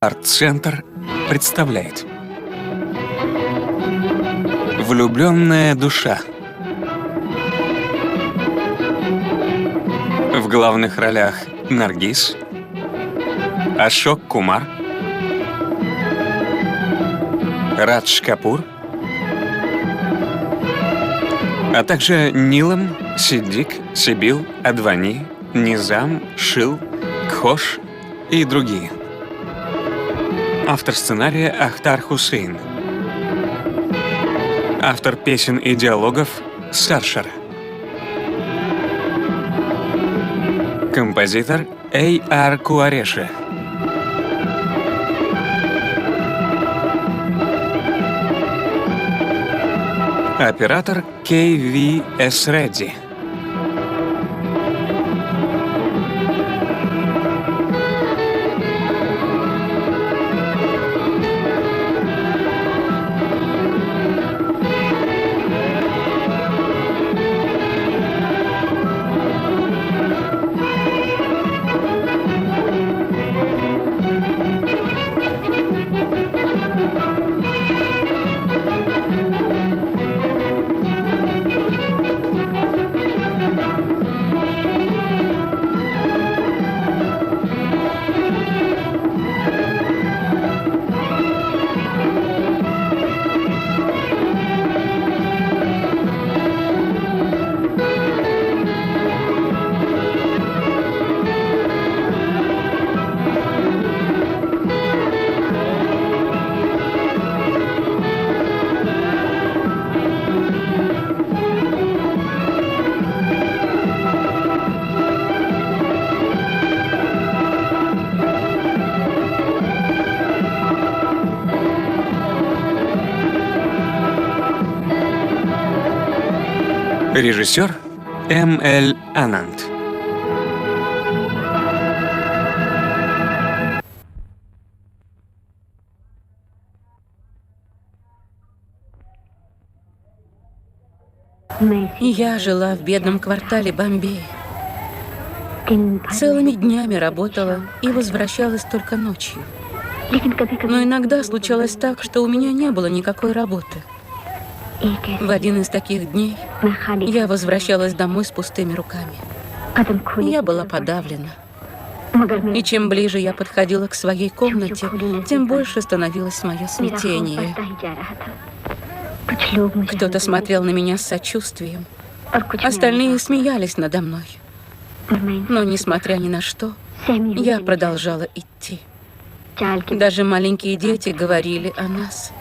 Арт-центр представляет «Влюбленная душа». В главных ролях Наргиз, Ашок Кумар, Радж Капур, а также Нилам, Сиддик, Сибил, Адвани, Низам, Шил, Кхош и другие. Автор сценария Ахтар Хусейн. Автор песен и диалогов Саршар. Композитор А.Р. Куареши. Оператор К.В.С. Редди. Режиссер М.Л. Ананд. Я жила в бедном квартале Бомбея. Целыми днями работала и возвращалась только ночью. Но иногда случалось так, что у меня не было никакой работы. В один из таких дней я возвращалась домой с пустыми руками. Я была подавлена. И чем ближе я подходила к своей комнате, тем больше становилось мое смятение. Кто-то смотрел на меня с сочувствием. Остальные смеялись надо мной. Но, несмотря ни на что, я продолжала идти. Даже маленькие дети говорили о нас.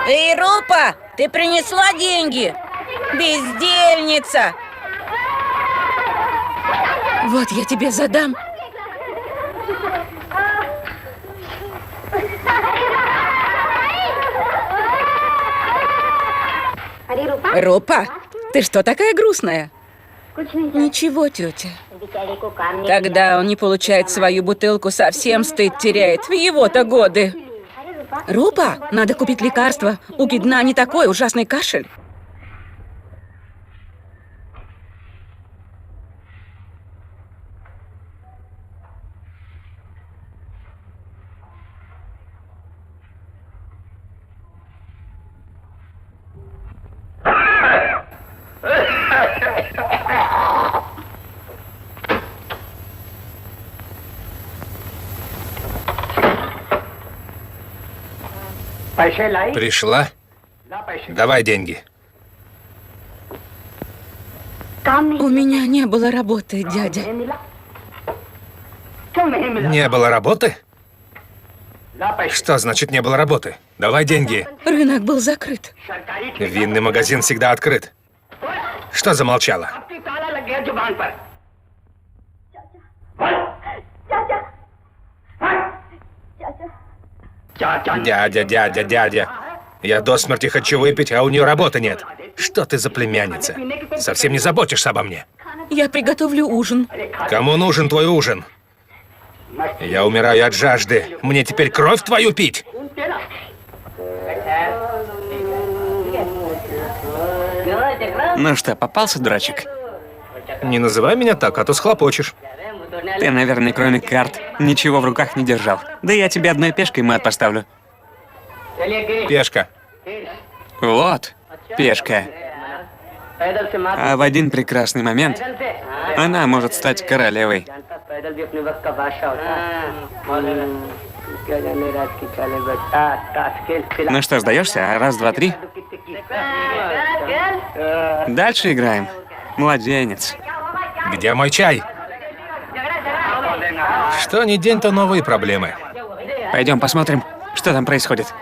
Эй, Рупа, ты принесла деньги? Бездельница! Вот я тебе задам. Рупа, ты что такая грустная? Ничего, тетя. Когда он не получает свою бутылку, совсем стыд теряет. В его-то годы. Рупа, надо купить лекарство. У Гидна не такой ужасный кашель. Пришла? Давай деньги. У меня не было работы, дядя. Не было работы? Что значит не было работы? Давай деньги. Рынок был закрыт. Винный магазин всегда открыт. Что замолчала? Дядя. Я до смерти хочу выпить, а у нее работы нет. Что ты за племянница? Совсем не заботишься обо мне. Я приготовлю ужин. Кому нужен твой ужин? Я умираю от жажды. Мне теперь кровь твою пить? Ну что, попался, дурачек? Не называй меня так, а то схлопочешь. Ты, наверное, кроме карт, ничего в руках не держал. Да я тебе одной пешкой мат поставлю. Пешка. Вот, пешка. А в один прекрасный момент она может стать королевой. Ну что, сдаешься? Раз, два, три. Дальше играем. Младенец. Где мой чай? Что ни день, то новые проблемы. Пойдем посмотрим, что там происходит.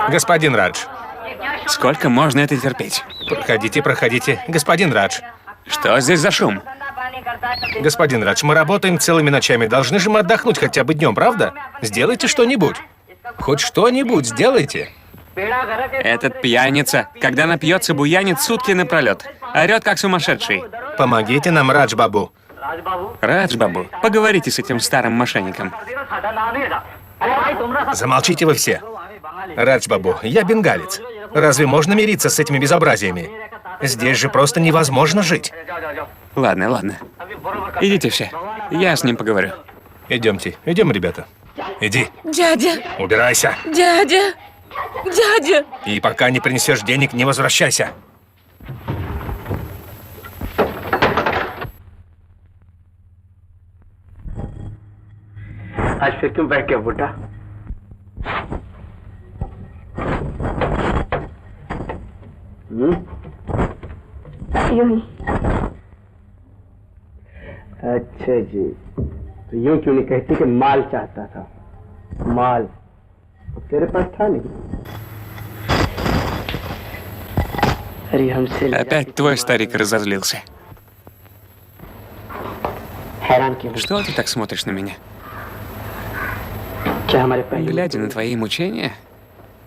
Господин Радж. Сколько можно это терпеть? Проходите, проходите. Господин Радж. Что здесь за шум? Господин Радж, мы работаем целыми ночами. Должны же мы отдохнуть хотя бы днем, правда? Сделайте что-нибудь. Хоть что-нибудь сделайте. Этот пьяница, когда напьется, буянит сутки напролет. Орет, как сумасшедший. Помогите нам, Радж Бабу. Радж Бабу, поговорите с этим старым мошенником. Замолчите вы все. Радж Бабу, я бенгалец. Разве можно мириться с этими безобразиями? Здесь же просто невозможно жить. Ладно, ладно. Идите все. Я с ним поговорю. Идемте, идем, ребята. Иди, Дядя, убирайся. дядя, дядя. И пока не принесешь денег, не возвращайся. आज फिर क्यों बैठ गया बूटा? अच्छा जी, तो यूं क्यों नहीं कहती कि माल चाहता था? माल तेरे पास था नहीं। अरे हमसे Опять твой старик разозлился. हैरान क्यों? Что ты так смотришь на меня? क्या हमारे पहले Глядя на твои мучения,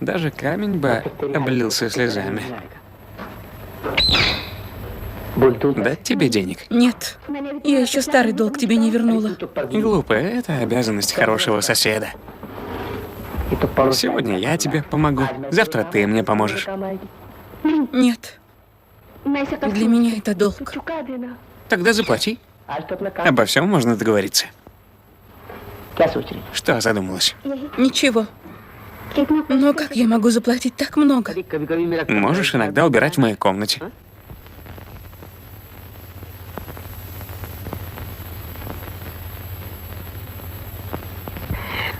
даже камень бы облился слезами. Дать тебе денег? Нет, я еще старый долг тебе не вернула. Глупо, это обязанность хорошего соседа. Сегодня я тебе помогу, завтра ты мне поможешь. Нет, для меня это долг. Тогда заплати. Обо всем можно договориться. क्या सोच रही? Что задумалась? Ничего. Но как я могу заплатить так много? कभी-कभी मेरा Можешь иногда убирать в моей комнате.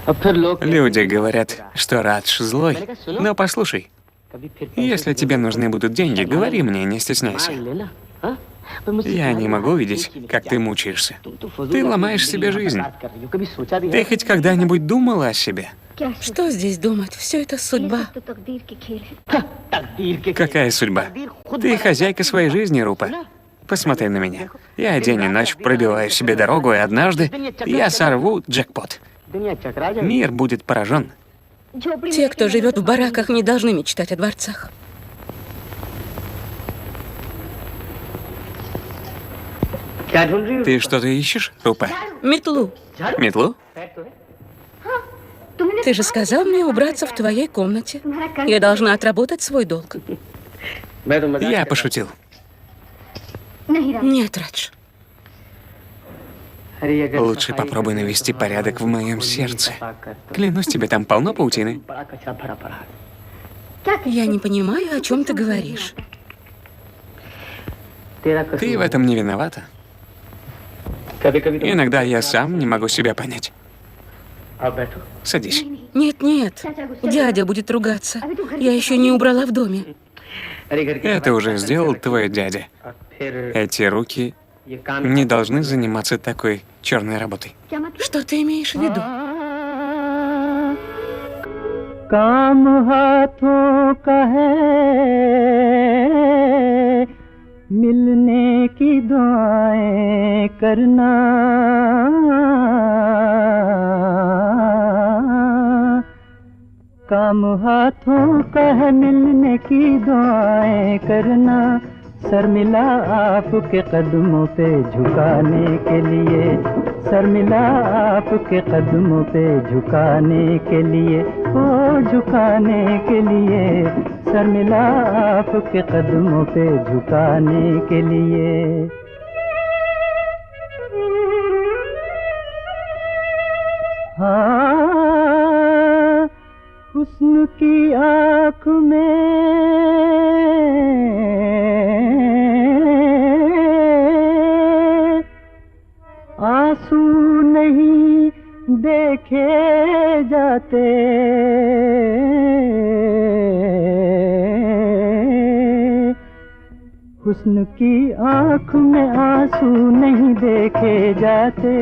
अब फिर लोग Люди говорят, что Радж злой. Но послушай, कभी फिर если тебе нужны будут деньги, говори мне, не стесняйся. लेना, हाँ? पर मुझसे Я не могу видеть, как ты мучаешься. Ты ломаешь себе жизнь. कभी सोचा भी Ты хоть когда-нибудь думала о себе? Что здесь думать? Все это судьба. तकदीर के Какая судьба? Ты хозяйка своей жизни, Рупа. Посмотри на меня. Я день и ночь пробиваю себе дорогу, и однажды я сорву джекпот. दुनिया चकरा जाए। Мир будет поражен. Те, кто живет в бараках, не должны мечтать о дворцах. क्या ढूंढ रही हो? Ты что-то ищешь, Рупа? Метлу. Метлу? Ты же сказал мне убраться в твоей комнате. Я должна отработать свой долг. मैं तो मजाक Я कर пошутил. Нет, Радж. रहा। अरे अगर Лучше попробуй навести порядок в моем сердце. Клянусь тебе, там полно паутины. बड़ा कचरा भरा पड़ा है। Я не понимаю, о чем ты говоришь. तेरा Ты कसूर в этом не виновата. कभी-कभी तो Иногда я сам не могу себя понять. अब बैठो। Садись. Нет, нет. Дядя будет ругаться. Я еще не убрала в доме. अरे घर की Это уже сделал твой дядя. और फिर Эти руки ये काम не должны заниматься такой черной работой. Что ты имеешь в виду? काम हाथों का है मिलने की दुआएं करना काम हाथों का है मिलने की दुआएं करना सर मिला आपके कदमों पे झुकाने के लिए सर मिला आपके कदमों पे झुकाने के लिए, ओ झुकाने के लिए, सर मिला आपके कदमों पे झुकाने के लिए। हाँ, हुस्न की आँख में आंसू नहीं देखे जाते, हुस्न की आँख में आंसू नहीं देखे जाते,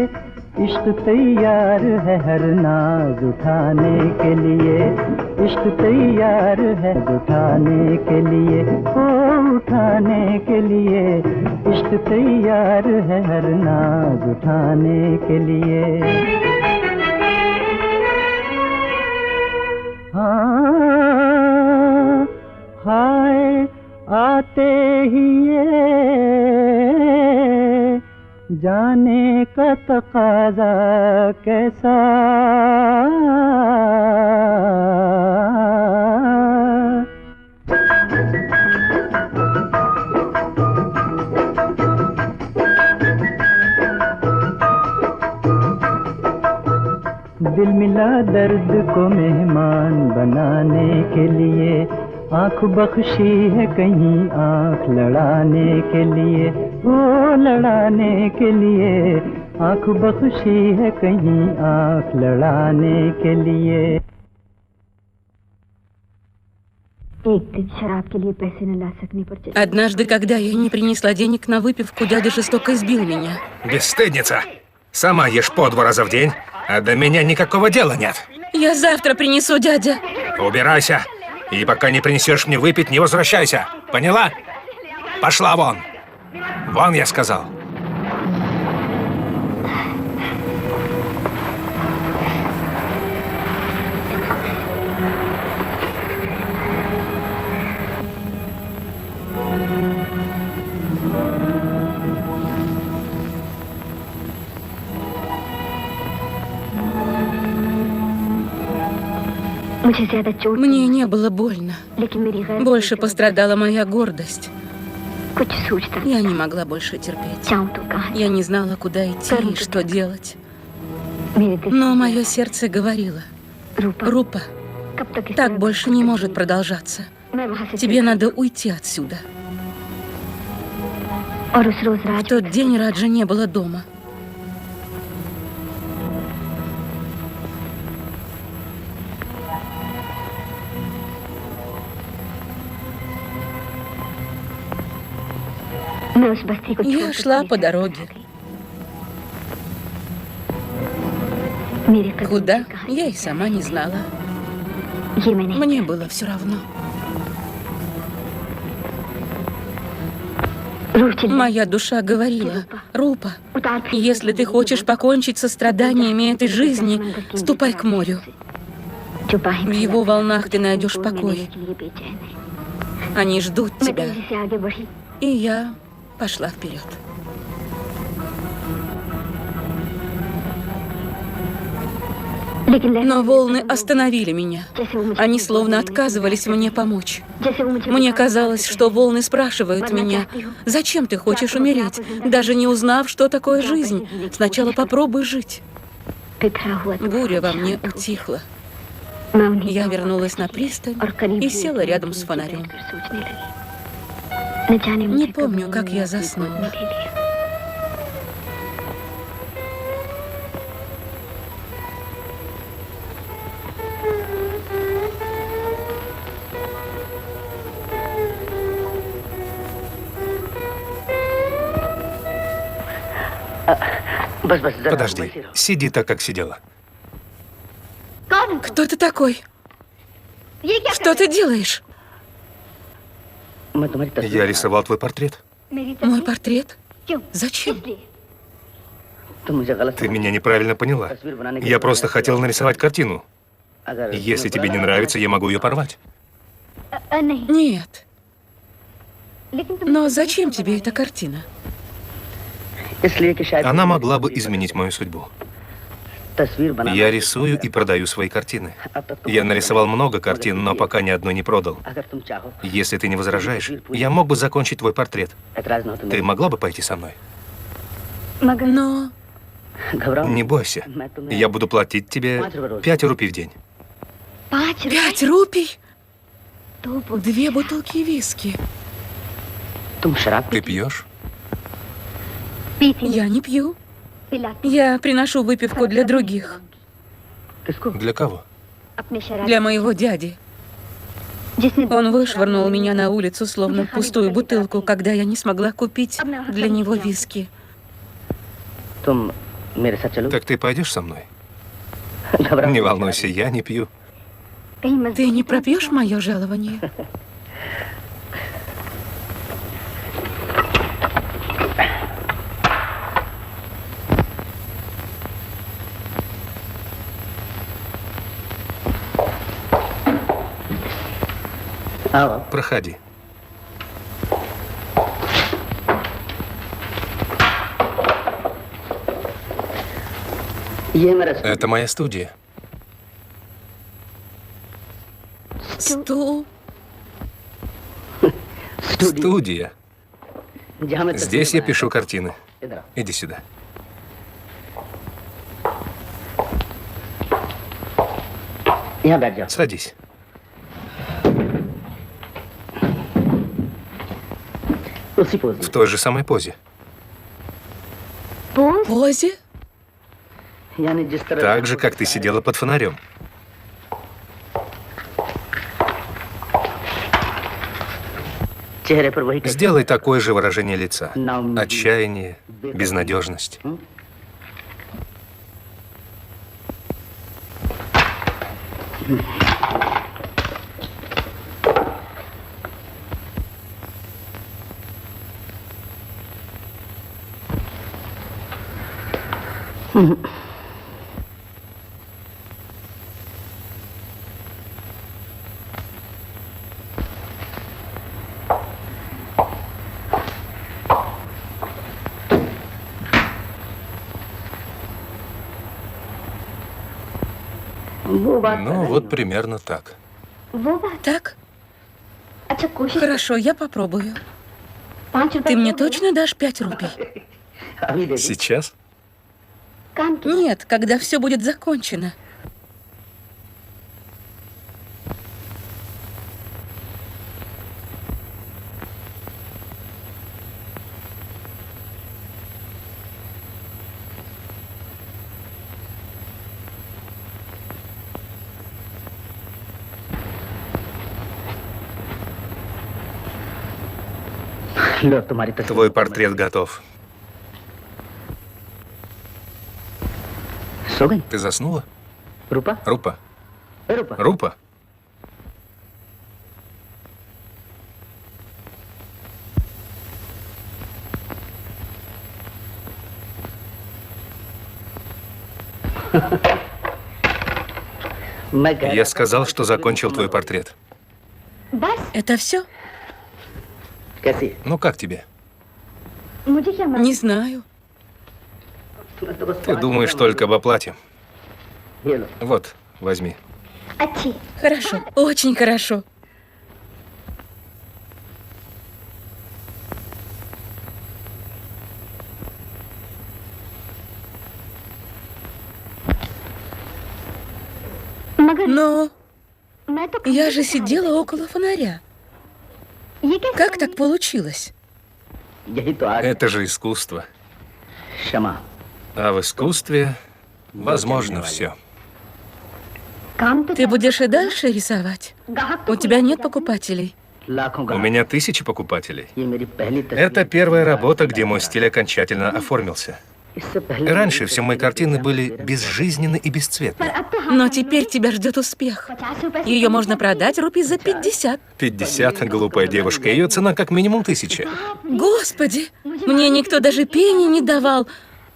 इश्क तैयार है हर नाज उठाने के लिए, इश्क तैयार है उठाने के लिए, ओ उठाने के लिए, इश्क तैयार है हर नाज उठाने के लिए। हाँ, हाय आते ही ये जाने का तकाज़ा कैसा, दिल मिला दर्द को मेहमान बनाने के लिए, आँख बख्शी है कहीं आँख लड़ाने के लिए, वो लड़ाने के लिए, आँख बख्शी है कहीं आँख लड़ाने के लिए। एक दिन शराब के लिए पैसे न ला सकने पर Однажды, когда я не принесла денег на выпивку, дядя жестоко избил меня. Бесстыдница! Сама ешь по 2 раза в день, а до меня никакого дела нет. Я завтра принесу, дядя. Убирайся! И пока не принесешь мне выпить, не возвращайся. Поняла? Пошла вон! Вон, я сказал. Мне не было больно. Больше пострадала моя гордость. Я не могла больше терпеть. Я не знала, куда идти и что делать. Но мое сердце говорило: Рупа, так больше не может продолжаться. Тебе надо уйти отсюда. В тот день Раджа не было дома. Я шла по дороге. Куда? Я и сама не знала. Мне было все равно. Моя душа говорила: Рупа, если ты хочешь покончить со страданиями этой жизни, ступай к морю. В его волнах ты найдешь покой. Они ждут тебя. И я пошла вперед. Но волны остановили меня. Они словно отказывались мне помочь. Мне казалось, что волны спрашивают меня: зачем ты хочешь умереть, даже не узнав, что такое жизнь? Сначала попробуй жить. Буря во мне утихла. Я вернулась на пристань и села рядом с фонарем. Не помню, как я заснула. Подожди, сиди так, как сидела. Кто ты такой? Что ты делаешь? Я рисовал твой портрет. Мой портрет? Зачем? Ты меня неправильно поняла. Я просто хотел нарисовать картину. Если тебе не нравится, я могу ее порвать. Нет. Но зачем тебе эта картина? Она могла бы изменить мою судьбу. Я рисую и продаю свои картины. Я нарисовал много картин, но пока ни одной не продал. Если ты не возражаешь, я мог бы закончить твой портрет. Ты могла бы пойти со мной? Но Не бойся. Я буду платить тебе 5 рупий в день. 5 рупий? 2 бутылки виски. Ты пьешь? Я не пью. Я приношу выпивку для других. Для кого? Для моего дяди. Он вышвырнул меня на улицу, словно пустую бутылку, когда я не смогла купить для него виски. Так ты пойдешь со мной? Не волнуйся, я не пью. Ты не пропьешь мое жалование? Проходи. Это моя студия. Стул. Студия. Здесь я пишу картины. Иди сюда. Садись. В той же самой позе. Позе? Так же, как ты сидела под фонарем. Сделай такое же выражение лица. Отчаяние, безнадежность. Ну, вот примерно так. Так? Хорошо, я попробую. Ты мне точно дашь 5 рупий? Сейчас? Нет, когда все будет закончено. Твой портрет готов. Ты заснула? Рупа? Рупа? Я сказал, что закончил твой портрет. Это все? Ну, как тебе? Не знаю. Ты думаешь только об оплате. Вот, возьми. Хорошо, очень хорошо. Но я же сидела около фонаря. Как так получилось? Это же искусство. А в искусстве возможно все. Ты будешь и дальше рисовать? У тебя нет покупателей? У меня 1000 покупателей. Это первая работа, где мой стиль окончательно оформился. Раньше все мои картины были безжизненны и бесцветны. Но теперь тебя ждет успех. Ее можно продать рупий за 50. 50, глупая девушка. Ее цена как минимум 1000. Господи, мне никто даже пени не давал.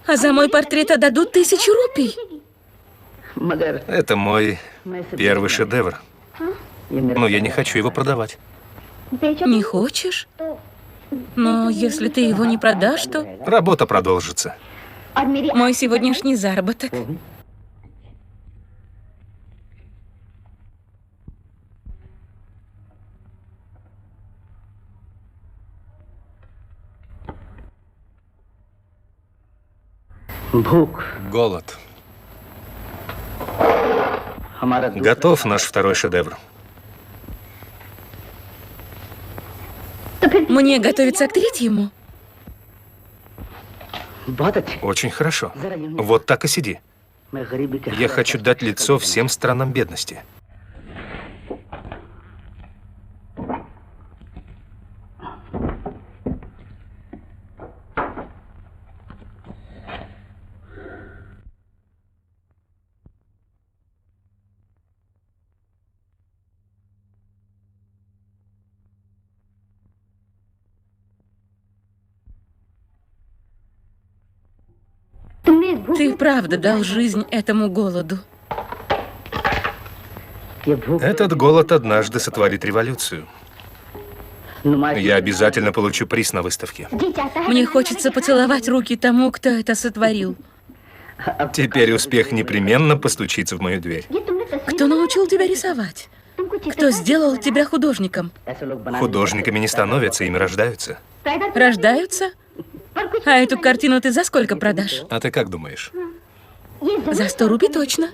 А за мой портрет отдадут 1000 рупий. Это мой первый шедевр. Но я не хочу его продавать. Не хочешь? Но если ты его не продашь, то Работа продолжится. мой сегодняшний заработок. भूख Голод. हमारा Готов наш второй шедевр. Мне готовиться к третьему. बहुत अच्छे Очень хорошо. Вот так и сиди. मैं गरीबी के Я хочу дать лицо всем странам бедности. Ты правда дал жизнь этому голоду. ये भूख Этот голод однажды сотворит революцию. नुमाइश Я обязательно получу приз на выставке. Мне хочется поцеловать руки тому, кто это сотворил. Теперь успех непременно постучится в мою дверь. Кто научил тебя рисовать? Кто сделал тебя художником? ऐसे लोग बना Художниками не становятся, ими рождаются. Рождаются? А эту картину ты за сколько продашь? А ты как думаешь? За 100 рублей точно.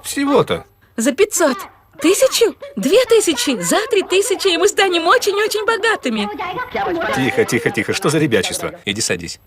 Всего-то. За 500. 1000? 2000? За 3000, и мы станем очень-очень богатыми. Тихо, тихо, тихо. Что за ребячество? Иди садись.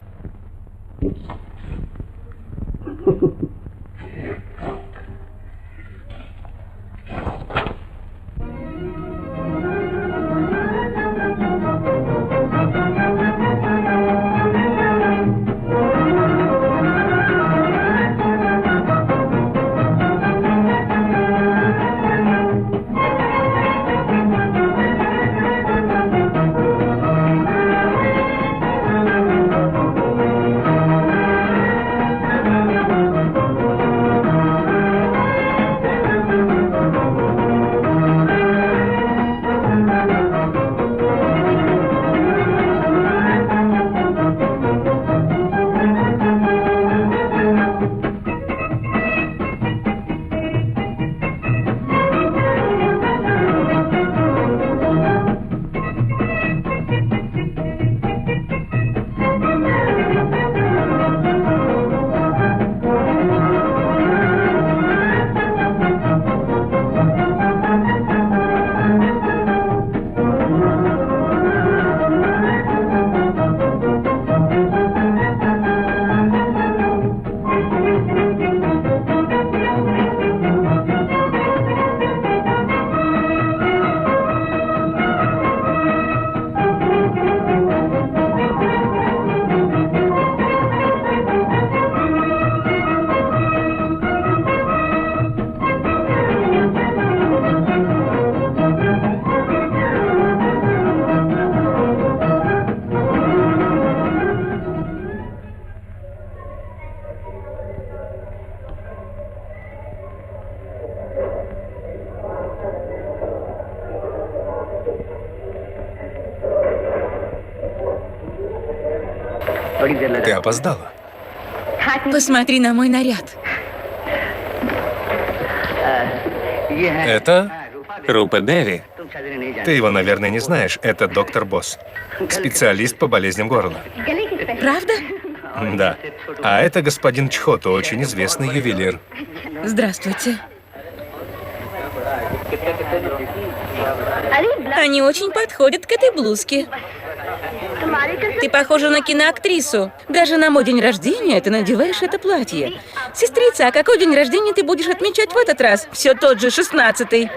Ты опоздала. Посмотри на мой наряд. Это... Рупа Деви. Ты его, наверное, не знаешь. Это доктор Босс. Специалист по болезням горла. Правда? Да. А это господин Чхото, очень известный ювелир. Здравствуйте. Они очень подходят к этой блузке. Ты похожа на киноактрису. Даже на мой день рождения ты надеваешь это платье. Сестрица, а какой день рождения ты будешь отмечать в этот раз? Все тот же 16-й.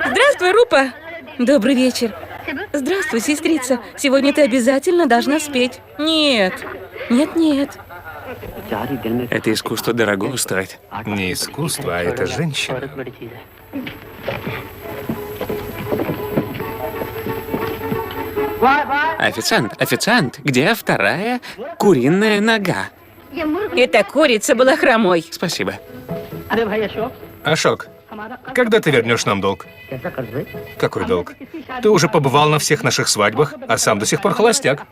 Здравствуй, Рупа. Добрый вечер. Здравствуй, сестрица. Сегодня ты обязательно должна спеть. Нет. Нет. Это искусство дорого стоит. Не искусство, а это женщина. Официант, где вторая куриная нога? Эта курица была хромой. Спасибо. अरे भाई अशोक Ашок, Когда ты вернешь нам долг? Какой долг? Ты уже побывал на всех наших свадьбах, а сам до сих пор холостяк.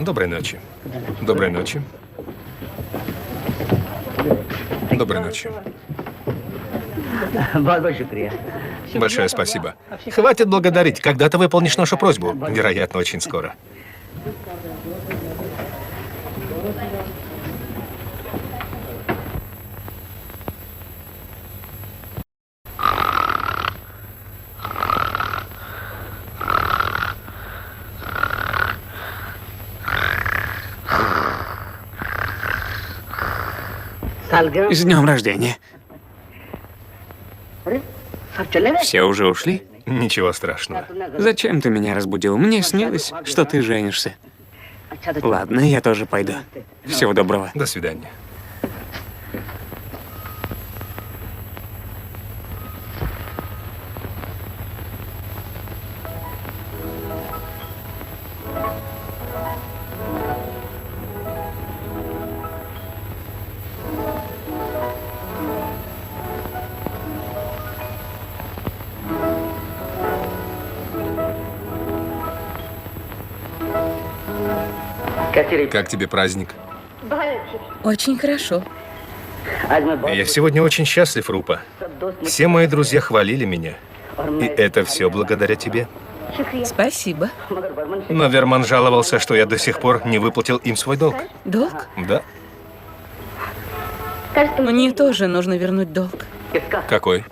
Доброй ночи. Доброй ночи. Доброй ночи. Большое спасибо. Хватит благодарить. Когда ты выполнишь нашу просьбу? Вероятно, очень скоро. С днем рождения. Все уже ушли? Ничего страшного. Зачем ты меня разбудил? Мне снилось, что ты женишься. Ладно, я тоже пойду. Всего доброго. До свидания. Как тебе праздник? Очень хорошо. Я сегодня очень счастлив, Рупа. Все мои друзья хвалили меня. И это все благодаря тебе. Спасибо. Но Верман жаловался, что я до сих пор не выплатил им свой долг. Долг? Да. Мне тоже нужно вернуть долг. Какой?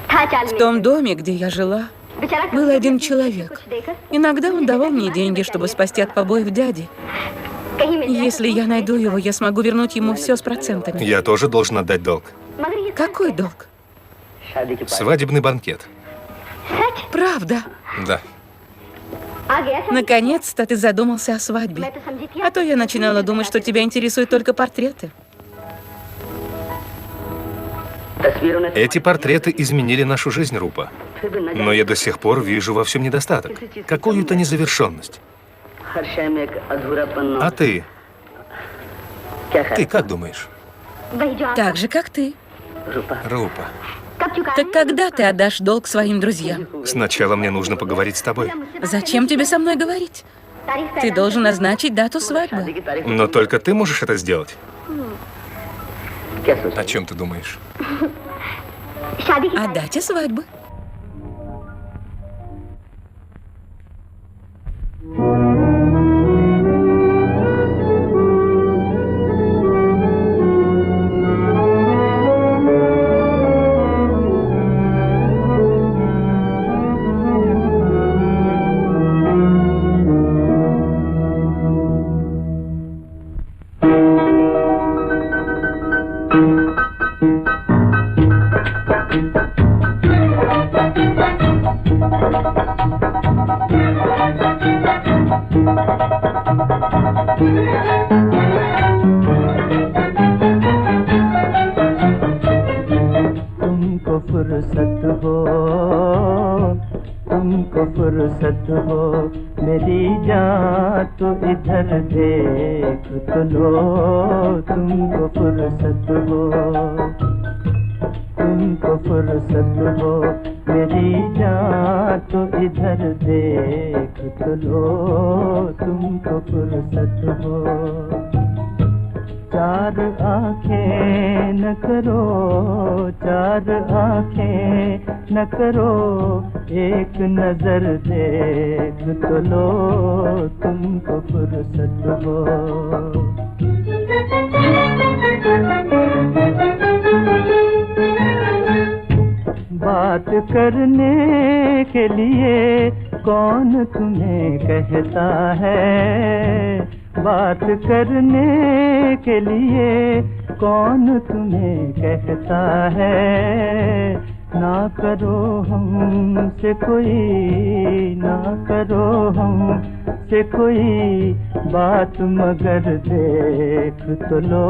В том доме, где я жила, был один человек. Иногда он давал мне деньги, чтобы спасти от побоев дяди. Если я найду его, я смогу вернуть ему все с процентами. Я тоже должен отдать долг. Какой долг? Свадебный банкет. Правда? Да. Наконец-то ты задумался о свадьбе. А то я начинала думать, что тебя интересуют только портреты. Эти портреты изменили нашу жизнь, Рупа. Но я до сих пор вижу во всем недостаток. Какую-то незавершенность. А ты? Ты как думаешь? Так же, как ты. Рупа, Так когда ты отдашь долг своим друзьям? сначала мне нужно поговорить с тобой. Зачем тебе со мной говорить? Ты должен назначить дату свадьбы. Но только ты можешь это сделать. О чем ты думаешь? О дате свадьбы. तुमको फुर्सत हो मेरी जान तो इधर देख तो लो तुमको फुर्सत हो मेरी जान तो इधर देख तो लो तुमको फुर्सत हो चार आंखें न करो एक नजर देख तो लो तुमको फुर्सत हो बात करने के लिए कौन तुम्हें कहता है बात करने के लिए कौन तुम्हें कहता है ना करो हमसे कोई बात मगर देख तो लो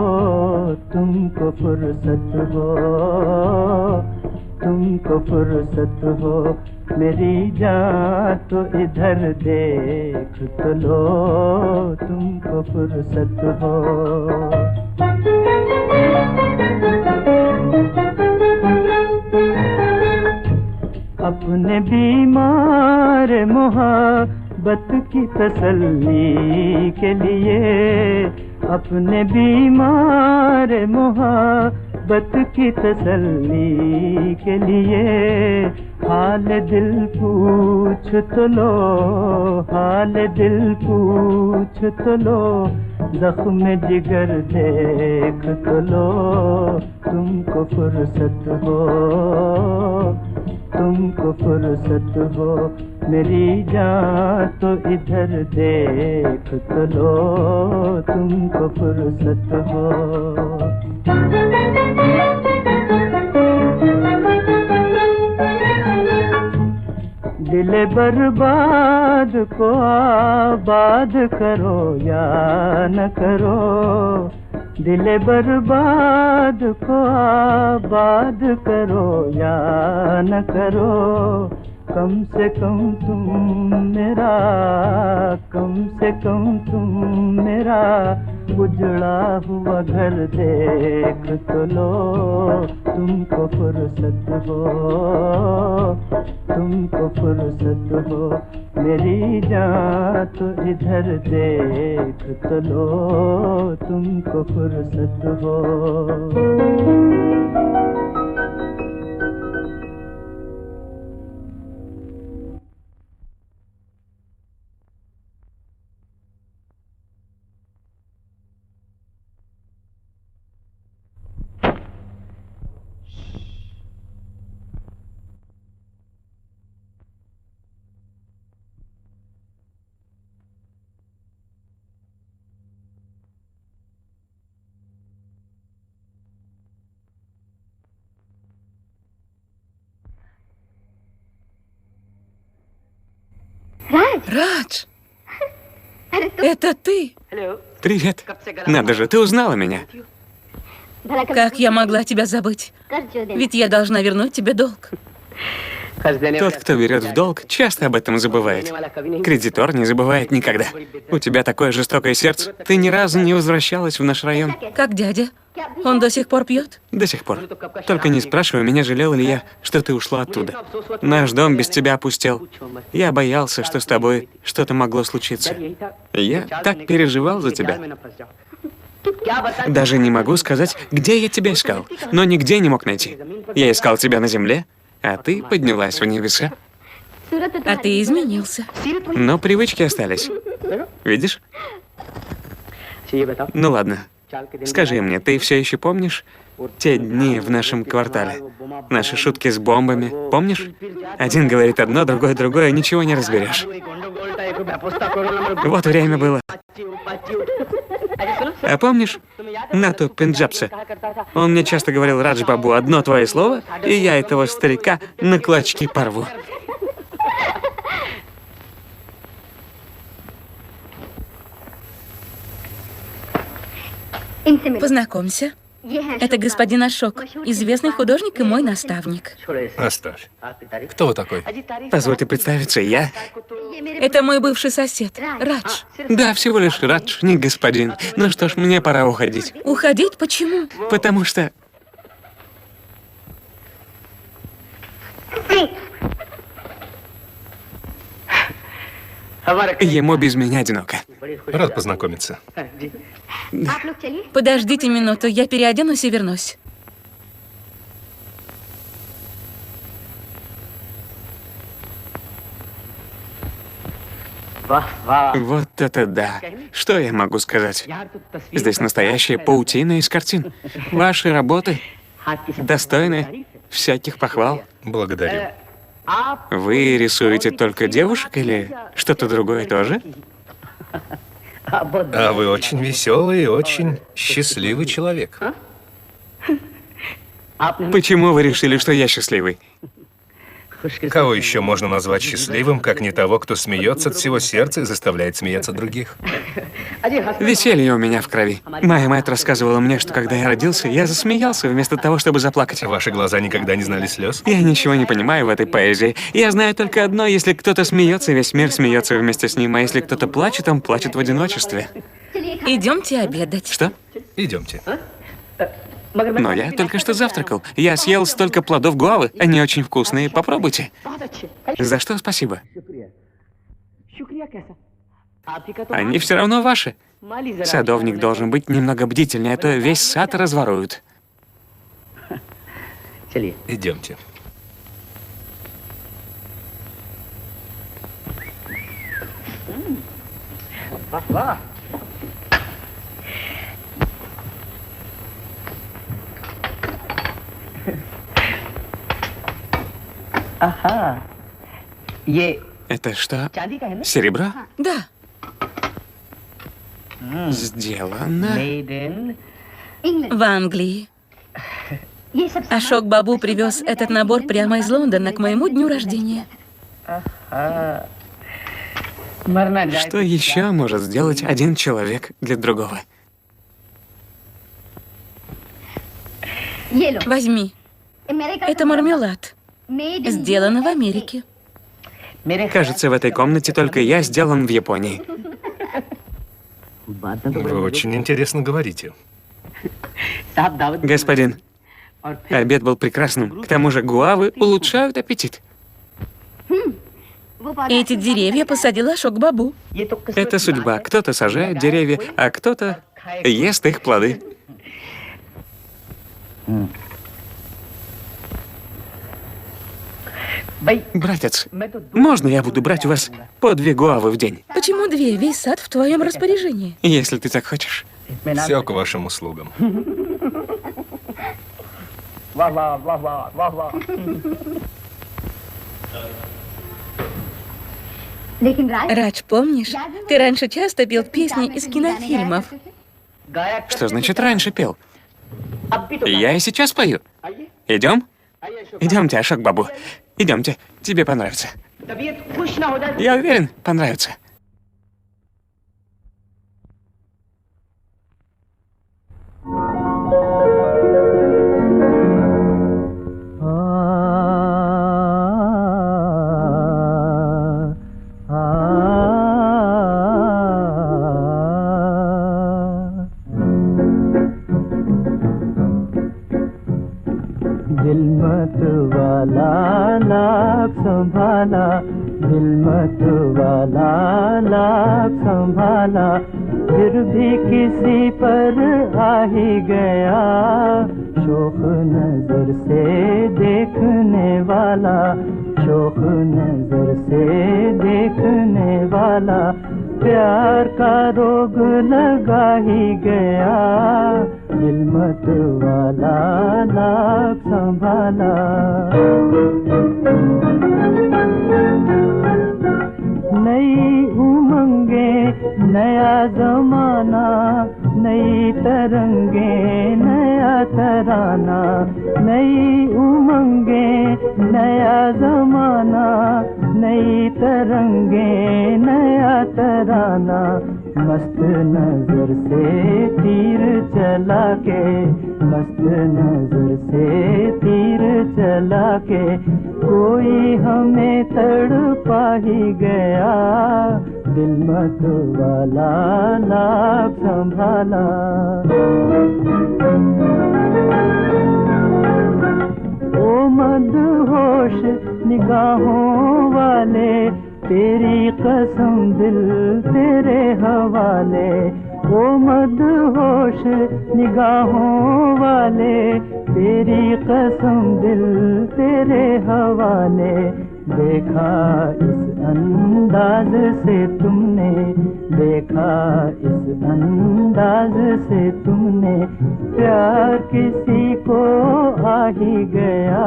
तुमको फुर्सत हो मेरी जान तो इधर देख तो लो तुमको फुर्सत हो अपने बीमार मोहब्बत की तसल्ली के लिए अपने बीमार मोहब्बत की तसल्ली के लिए हाल दिल पूछ तो लो जख्म जिगर देख तो लो तुमको फुर्सत हो मेरी जान तो इधर देख तो लो तुमको फुर्सत हो दिल बर्बाद को आबाद करो या न करो दिल बर्बाद को आबाद करो या न करो कम से कम तुम मेरा, कम से कम तुम मेरा उजड़ा हुआ घर देख तो लो, तुमको फुर्सत हो, तुमको फुर्सत हो, मेरी जान तो इधर देख तो लो, तुमको फुर्सत हो। Радж! Это ты? Привет. Надо же, ты узнала меня. Как я могла тебя забыть? Ведь я должна вернуть тебе долг. Тот, кто берет в долг, часто об этом забывает. Кредитор не забывает никогда. У тебя такое жестокое сердце. Ты ни разу не возвращалась в наш район. Как дядя? Он до сих пор пьет? До сих пор. Только не спрашивай меня, жалел ли я, что ты ушла оттуда. Наш дом без тебя опустел. Я боялся, что с тобой что-то могло случиться. Я так переживал за тебя. Даже не могу сказать, где я тебя искал, но нигде не мог найти. Я искал тебя на земле, а ты поднялась в небеса. А ты изменился. Но привычки остались. Видишь? Ну ладно. Скажи мне, ты все еще помнишь те дни в нашем квартале? Наши шутки с бомбами, помнишь? Один говорит одно, другой другое, ничего не разберешь. Вот время было. А помнишь Нату Пенджабса? Он мне часто говорил: Радж Бабу, одно твое слово, и я этого старика на клочки порву. Познакомься. Это господин Ашок, известный художник и мой наставник. Оставь. Кто вы такой? Позвольте представиться, я... Это мой бывший сосед, Радж. Да, всего лишь Радж, не господин. Ну что ж, мне пора уходить. Уходить? Почему? Потому что... Ему без меня одиноко. Рад познакомиться. Подождите минуту, я переоденусь и вернусь. Вот это да. Что я могу сказать? Здесь настоящая паутина из картин. Ваши работы достойны всяких похвал. Благодарю. Вы рисуете только девушек или что-то другое тоже? А вы очень веселый и очень счастливый человек. Почему вы решили, что я счастливый? Кого еще можно назвать счастливым, как не того, кто смеется от всего сердца и заставляет смеяться других? Веселье у меня в крови. Моя мать рассказывала мне, что когда я родился, я засмеялся вместо того, чтобы заплакать. Ваши глаза никогда не знали слез? Я ничего не понимаю в этой поэзии. Я знаю только одно: если кто-то смеется, весь мир смеется вместе с ним, а если кто-то плачет, он плачет в одиночестве. Идемте обедать. Что? Идемте. Но я только что завтракал. Я съел столько плодов гуавы. Они очень вкусные. Попробуйте. За что спасибо? Они все равно ваши. Садовник должен быть немного бдительнее, а то весь сад разворуют. Идемте. Это что? Серебро? Да. Сделано. В Англии. Ашок Бабу привез этот набор прямо из Лондона к моему дню рождения. Что еще может сделать один человек для другого? Возьми. Это мармелад. Сделано в Америке. Кажется, в этой комнате только я сделан в Японии. Вы очень интересно говорите. Господин, обед был прекрасным. К тому же гуавы улучшают аппетит. Эти деревья посадил Ашок Бабу. Это судьба. Кто-то сажает деревья, а кто-то ест их плоды. Братец, можно я буду брать у вас по 2 гуавы в день, Почему 2? Весь сад в твоем распоряжении. если ты так хочешь? Все к вашим услугам. लेकिन राज Радж, помнишь, ты раньше часто пел песни из кинофильмов. Что значит раньше пел? Я и сейчас пою. Идем? Идемте, Ашок Бабу. Идемте. Тебе понравится. Я уверен, понравится. दिल मत वाला लाख संभाला, दिल मत वाला लाख संभाला, फिर भी किसी पर आ ही गया, शोख नजर से देखने वाला, शोख नजर से देखने वाला, प्यार का रोग लगा ही गया, दिल मत वाला लाख संभाला। नई उमंगे नया जमाना, नई तरंगे नया तराना, नई उमंगे नया जमाना, नई तरंगे नया तराना, मस्त नजर से तीर चला के, मस्त नजर से तीर चला के, कोई हमें तड़पा ही गया, दिल मत वाला लाख संभाला। ओ मदहोश निगाहों वाले, तेरी कसम दिल तेरे हवाले, ओ मदहोश निगाहों वाले, तेरी कसम दिल तेरे हवाले, देखा इस अंदाज से तुमने, देखा इस अंदाज से तुमने, प्यार किसी को आ ही गया,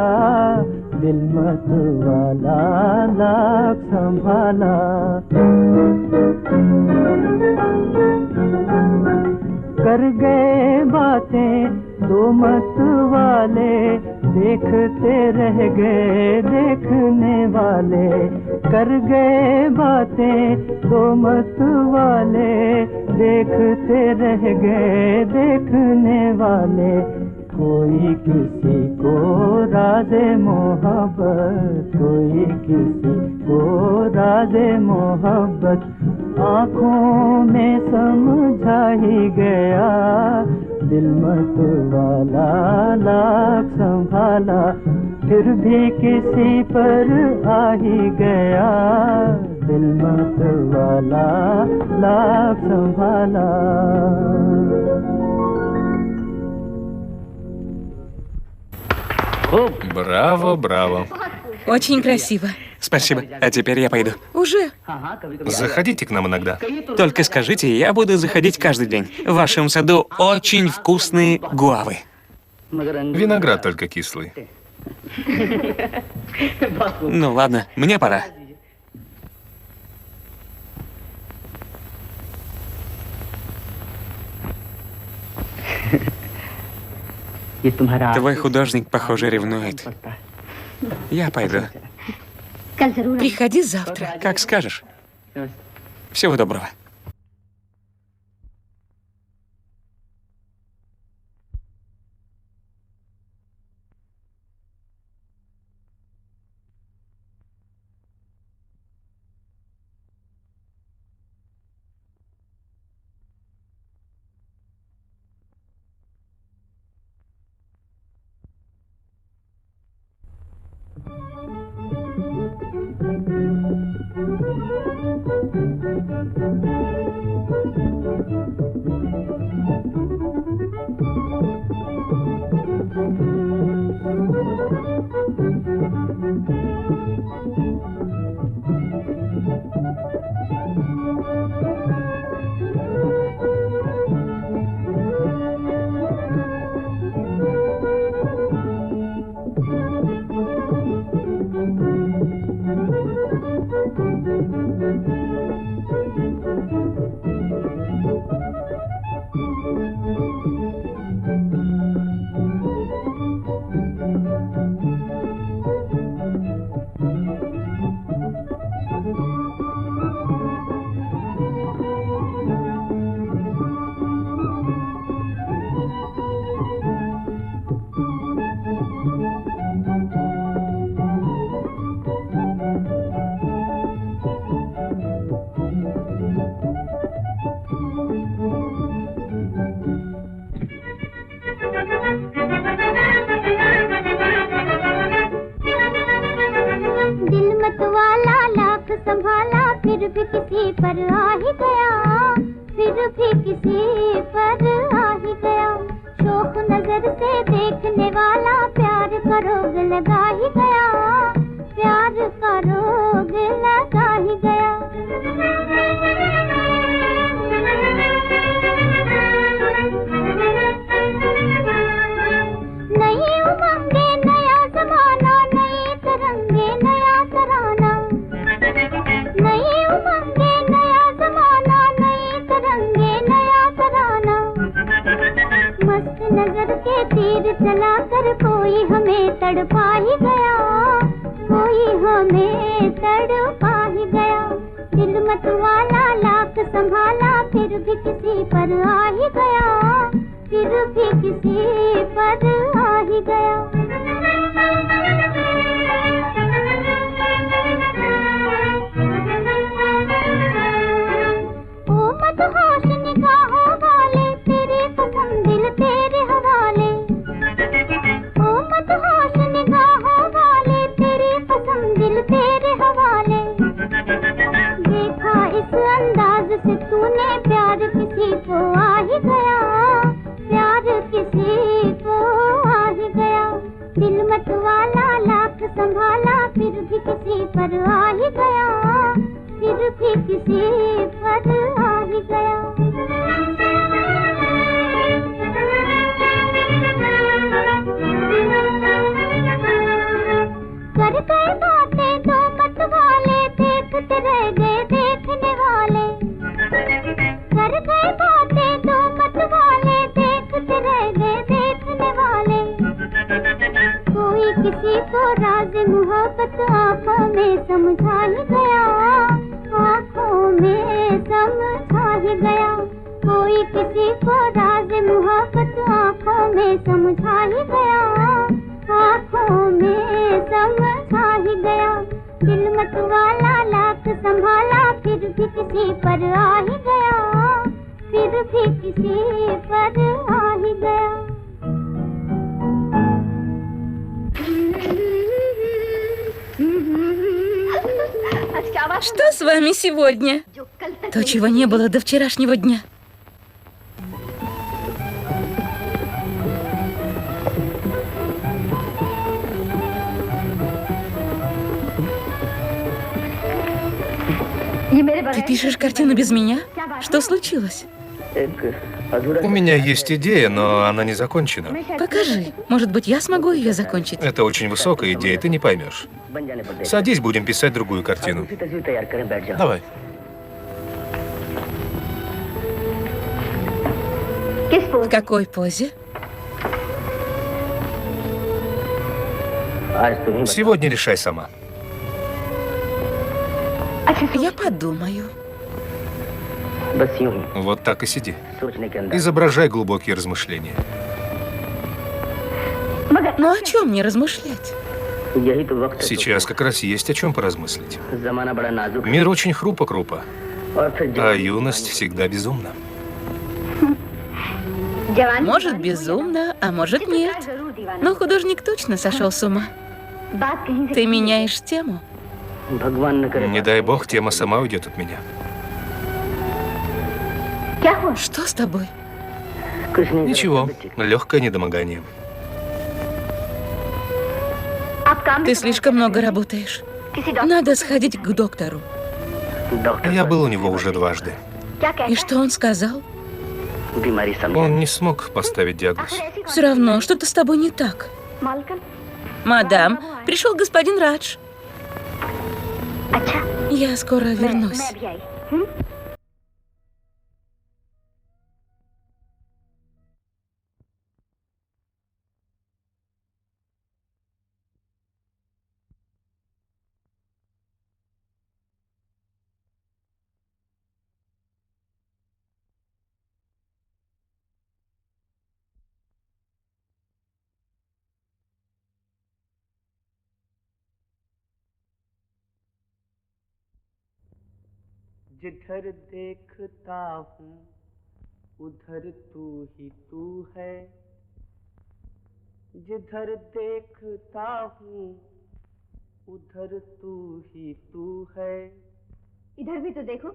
दिल मत वाला लाख संभाला। कर गए बातें दो मत वाले, देखते रह गए देखने वाले, कर गए बातें दो मत वाले, देखते रह गए देखने वाले, कोई किसी को राज़े मोहब्बत, कोई किसी को राज़े मोहब्बत, आँखों में समझा ही गया, दिल मत वाला लाख संभाला, फिर भी किसी पर आ ही गया, दिल मत वाला लाख संभाला। Браво, браво. Очень красиво. Спасибо. А теперь я пойду. Уже? Заходите к нам иногда. Только скажите, я буду заходить каждый день. В вашем саду очень вкусные гуавы. Виноград только кислый. Ну ладно, мне пора. Твой художник, похоже, ревнует. Я пойду. कल जरूर Приходи завтра. Как скажешь. Всего доброго. Что с вами сегодня? То, чего не было до вчерашнего дня. Ты пишешь картину без меня? Что случилось? У меня есть идея, но она не закончена. Покажи. Может быть, я смогу ее закончить? Это очень высокая идея, ты не поймешь. Садись, будем писать другую картину. Давай. В какой позе? Сегодня решай сама. Я подумаю. Вот так и сиди. Изображай глубокие размышления. Ну о чем мне размышлять? Сейчас как раз есть о чем поразмыслить. Мир очень хрупок, а юность всегда безумна. Может, безумно, а может, нет. Но художник точно сошел с ума. Ты меняешь тему. Не дай бог, тема сама уйдет от меня. Что с тобой? Ничего, легкое недомогание. Ты слишком много работаешь. Надо сходить к доктору. Я был у него уже дважды. И что он сказал? Он не смог поставить диагноз. Все равно, что-то с тобой не так. Мадам, пришел господин Радж. Я скоро вернусь. जिधर देखता हूँ उधर तू ही तू है जिधर देखता हूँ उधर तू ही तू है इधर भी तो देखो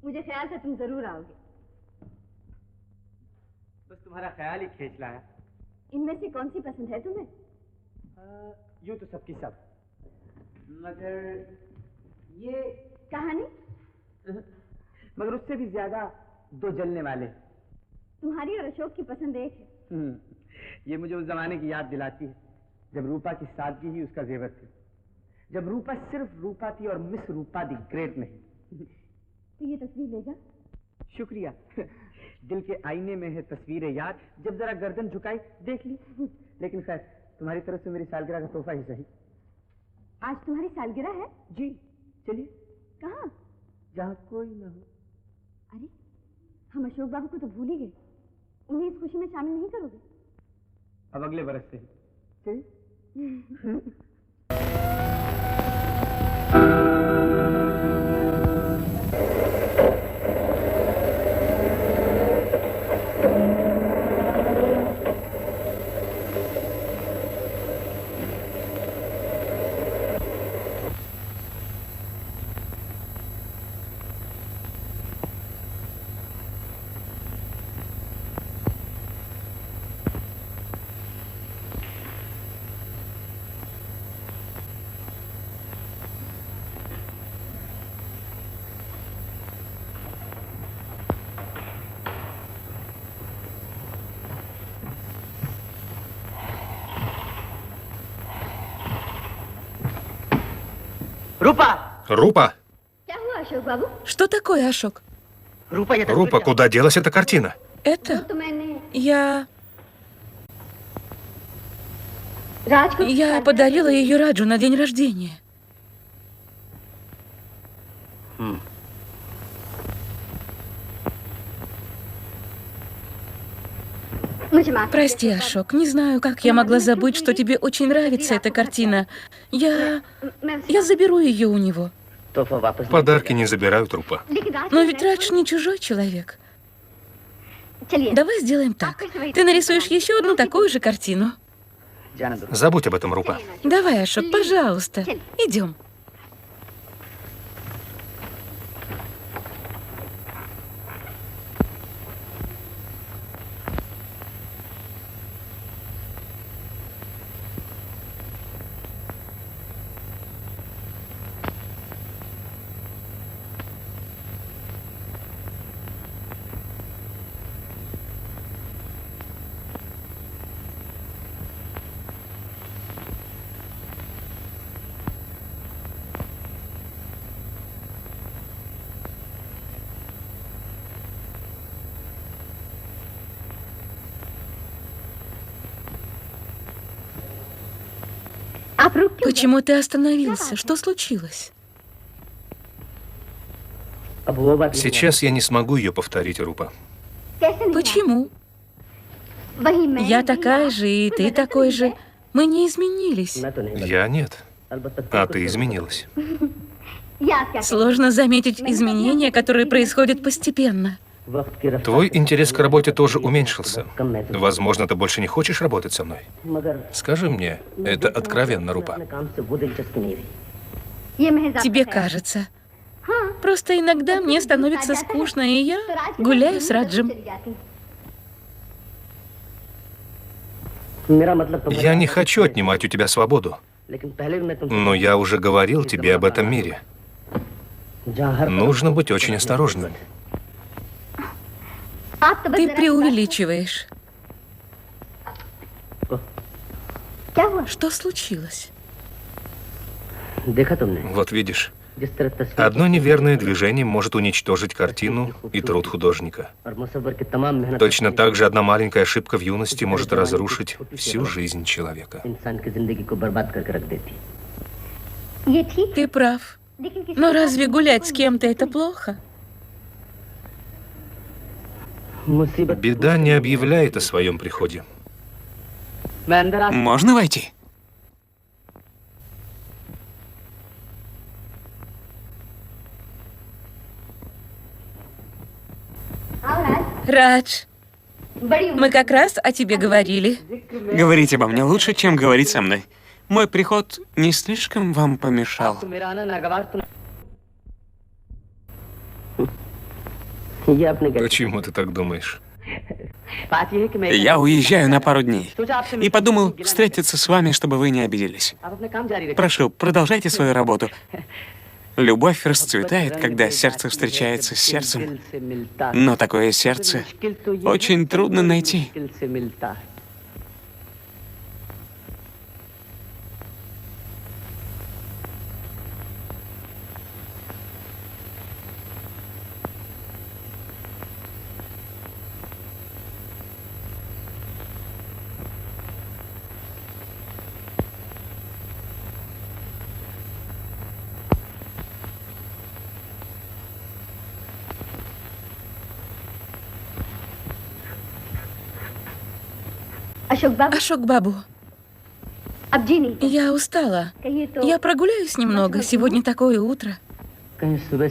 मुझे ख्याल था तुम जरूर आओगे बस तुम्हारा ख्याल ही खींच लाया इनमें से कौन सी पसंद है तुम्हें यूं तो सबकी सब मगर ये कहानी मगर उससे भी ज्यादा दो जलने वाले तुम्हारी और अशोक की पसंद एक है ये मुझे उस जमाने की याद दिलाती है जब रूपा की सादगी ही उसका जेवर थी जब रूपा सिर्फ रूपा थी और मिस रूपा दी ग्रेट नहीं तो ये तस्वीर ले जा शुक्रिया दिल के आईने में है तस्वीरें याद जब जरा गर्दन झुकाई देख ली लेकिन खैर तुम्हारी तरफ से मेरी सालगिरह का तोहफा ही सही आज तुम्हारी सालगिरह है जी चलिए कहाँ जहाँ कोई ना हो अरे हम अशोक बाबू को तो भूल ही गए उन्हें इस खुशी में शामिल नहीं करोगे अब अगले बरस से चलिए रूपा Рупа! क्या हुआ अशोक बाबू Что такое, Ашок? रूपा ये Рупа, куда делась эта картина? Это तो मैंने राज को я подарила ее Раджу на день рождения. मुझे माफ Прости, Ашок, не знаю, как я могла забыть, что тебе очень нравится эта картина. Я заберу ее у него. तोहफा वापस Подарки не забирают Рупа. लेकिन राज Но ведь Радж не чужой человек. चलिए Давай сделаем так. Ты нарисуешь еще одну такую же картину. जाने दो Забудь об этом, Рупа. Давай, Ашок, пожалуйста. Идем. आप रुक क्यों Почему ты остановился? Что случилось? अब वो बात Сейчас я не смогу ее повторить, Рупа. कैसे नहीं Почему? वही मैं Я такая же, и ты такой же. Мы не изменились. मैं तो नहीं Я нет. अलबत्ता А ты изменилась. याद क्या Сложно заметить изменения, которые происходят постепенно. Твой интерес к работе тоже уменьшился. Возможно, ты больше не хочешь работать со мной? Скажи мне, это откровенно, Рупа. Тебе кажется. Просто иногда мне становится скучно, и я гуляю с Раджем. Я не хочу отнимать у тебя свободу. Но я уже говорил тебе об этом мире. Нужно быть очень осторожным. Ты преувеличиваешь. Что случилось? Вот видишь, одно неверное движение может уничтожить картину и труд художника. Точно так же одна маленькая ошибка в юности может разрушить всю жизнь человека. Ты прав. Но разве гулять с кем-то это плохо? Беда не объявляет о своем приходе. Можно войти? Радж, мы как раз о тебе говорили. Говорить обо мне лучше, чем говорить со мной. Мой приход не слишком вам помешал. Почему ты так думаешь? Я уезжаю на пару дней. И подумал встретиться с вами, чтобы вы не обиделись. Прошу, продолжайте свою работу. Любовь расцветает, когда сердце встречается с сердцем. Но такое сердце очень трудно найти. Ашок Бабу, я устала. Я прогуляюсь немного. Сегодня такое утро.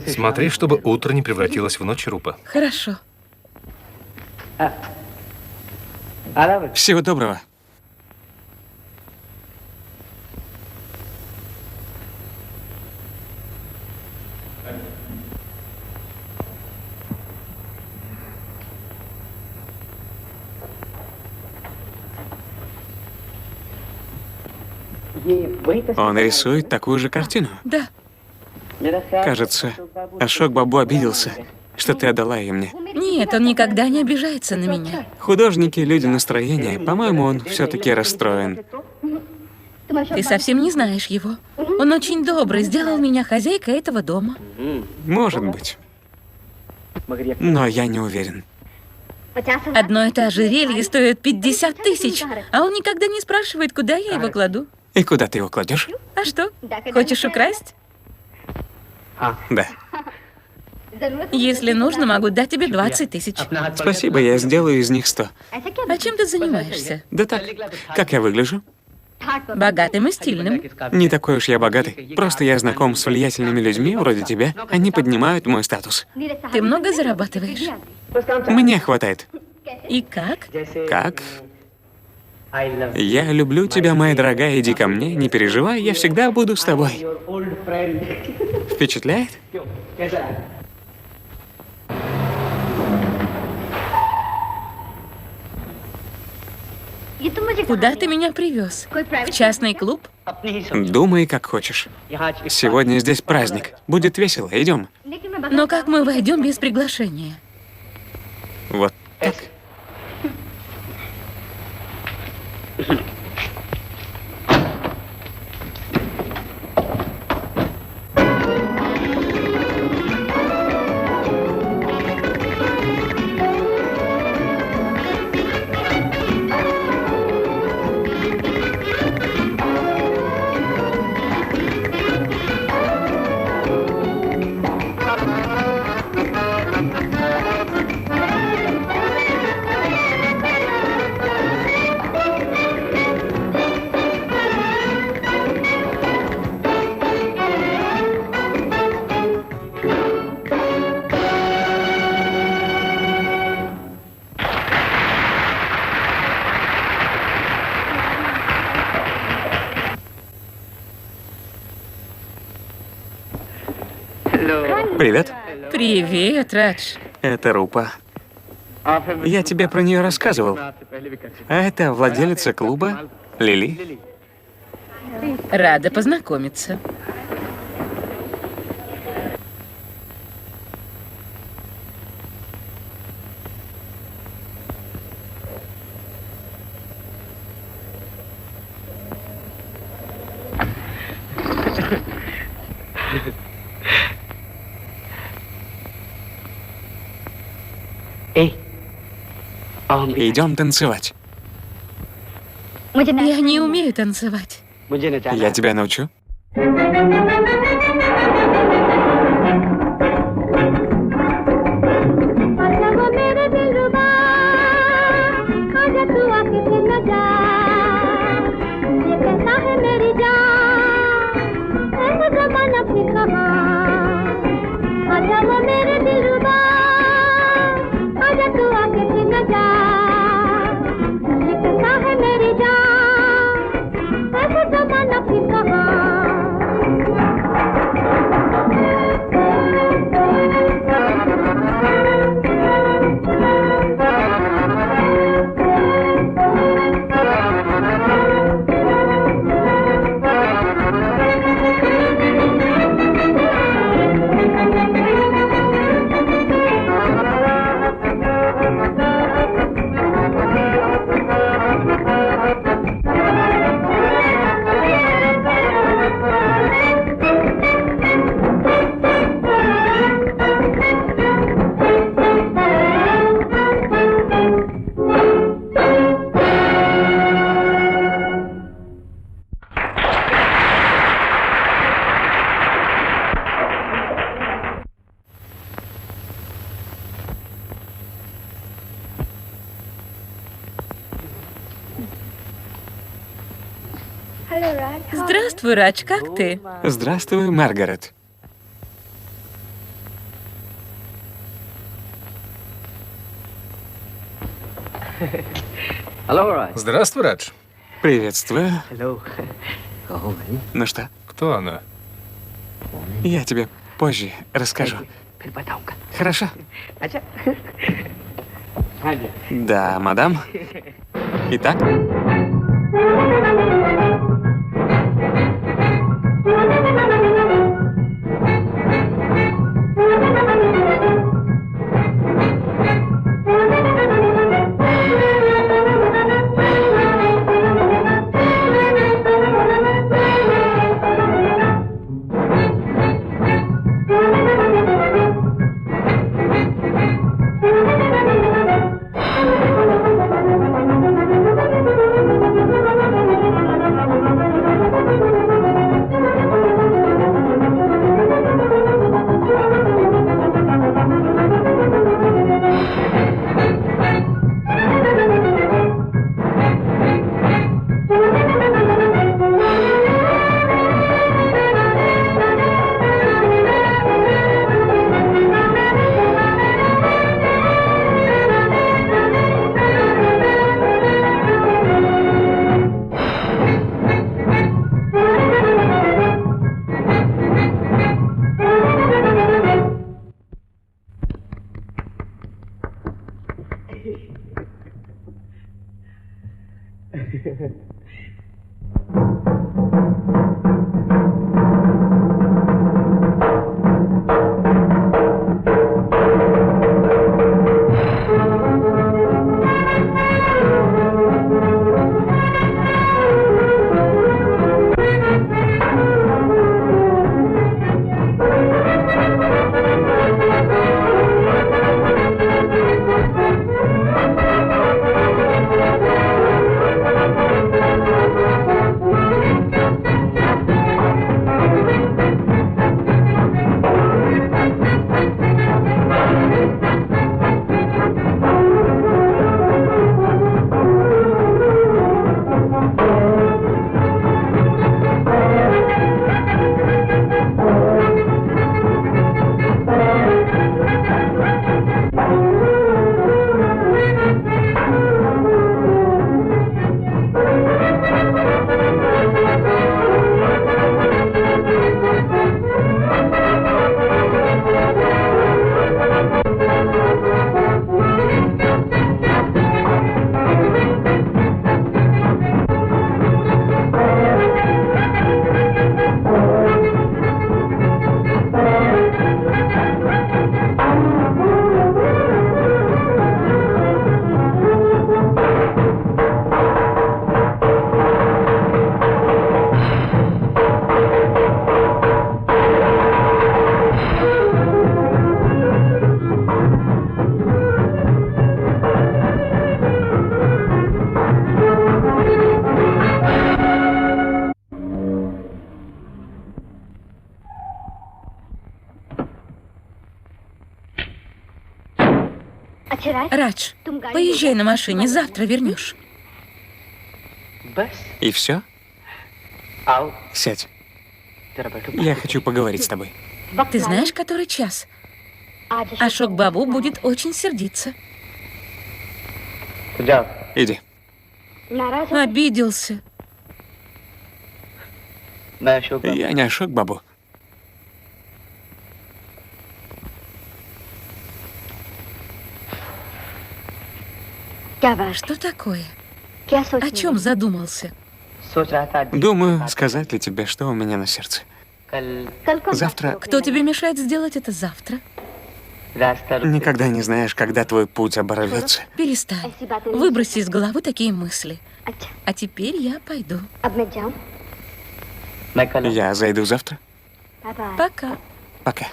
Смотри, чтобы утро не превратилось в ночь, Рупа. Хорошо. Всего доброго. Он рисует такую же картину. Да. Кажется, Ашок Бабу обиделся, что ты отдала ее мне. Нет, он никогда не обижается на меня. Художники — люди настроения. По-моему, он все-таки расстроен. Ты совсем не знаешь его. Он очень добрый, сделал меня хозяйкой этого дома. Может быть. Но я не уверен. Одно это ожерелье стоит 50 тысяч, а он никогда не спрашивает, куда я его кладу. И куда ты его кладешь? А что, хочешь украсть? Да. Если нужно, могу дать тебе 20 тысяч. Спасибо, я сделаю из них 100. А чем ты занимаешься? Да так, как я выгляжу? Богатым и стильным. Не такой уж я богатый. Просто я знаком с влиятельными людьми, вроде тебя. Они поднимают мой статус. Ты много зарабатываешь? Мне хватает. И как? Как? Я люблю тебя, моя дорогая, иди ко мне, не переживай, я всегда буду с тобой. Впечатляет? Куда ты меня привез? В частный клуб? Думай, как хочешь. Сегодня здесь праздник. Будет весело, идем. Но как мы войдем без приглашения? Вот так. Привет. Привет, Радж. Это Рупа. Я тебе про нее рассказывал. А это владелица клуба Лили. Рада познакомиться. Идем танцевать. Я не умею танцевать. Я тебя научу. Здравствуй, Радж, как ты? Здравствуй, Маргарет. Здравствуй, Радж. Приветствую. Ну что, Кто она? я тебе позже расскажу. Хорошо? Да, мадам. Итак, Радж, поезжай на машине, завтра вернешь. И все? Сядь. Я хочу поговорить с тобой. Ты знаешь, который час? Ашок Бабу будет очень сердиться. Иди. Обиделся. Я не Ашок Бабу. Что такое? О чем задумался? Думаю, сказать ли тебе, что у меня на сердце. Завтра Кто тебе мешает сделать это завтра? никогда не знаешь, когда твой путь оборвется. Перестань. Выброси из головы такие мысли. А теперь я пойду. Я зайду завтра. Пока. Пока.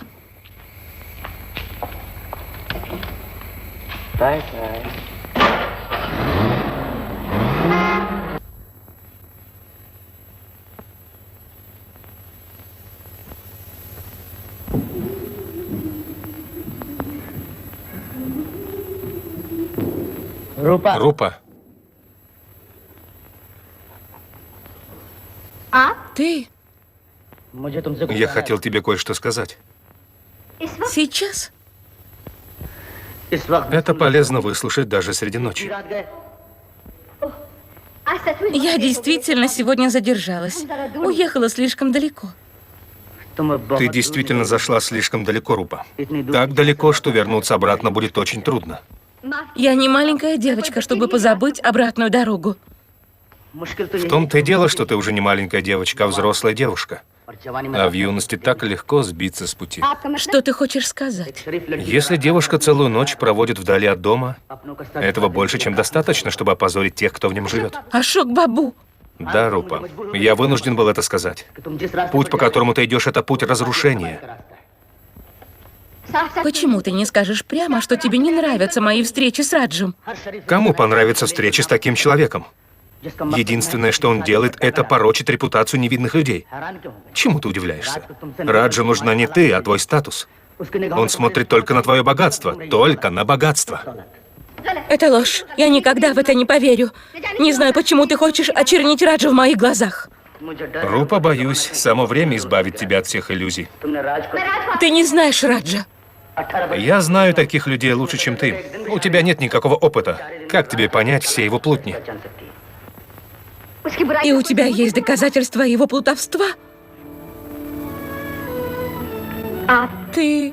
Рупа, Ты я хотел тебе кое-что сказать. сейчас? Это полезно выслушать даже среди ночи. Я действительно сегодня задержалась. Уехала слишком далеко. Ты действительно зашла слишком далеко, Рупа. Так далеко, что вернуться обратно будет очень трудно. Я не маленькая девочка, чтобы позабыть обратную дорогу. В том-то и дело, что ты уже не маленькая девочка, а взрослая девушка. А в юности так легко сбиться с пути. Что ты хочешь сказать? Если девушка целую ночь проводит вдали от дома, этого больше, чем достаточно, чтобы опозорить тех, кто в нем живет. Ашок Бабу. Да, Рупа, я вынужден был это сказать. Путь, по которому ты идешь, это путь разрушения. Почему ты не скажешь прямо, что тебе не нравятся мои встречи с Раджем? Кому понравится встреча с таким человеком? Единственное, что он делает, это порочит репутацию невинных людей. Чему ты удивляешься? Раджу нужна не ты, а твой статус. Он смотрит только на твое богатство, только на богатство. Это ложь. Я никогда в это не поверю. Не знаю, почему ты хочешь очернить Раджа в моих глазах. Рупа, боюсь, само время избавит тебя от всех иллюзий. Ты не знаешь Раджа. Я знаю таких людей лучше, чем ты. У тебя нет никакого опыта. Как тебе понять все его плутни? И у тебя есть доказательства его плутовства? Ты...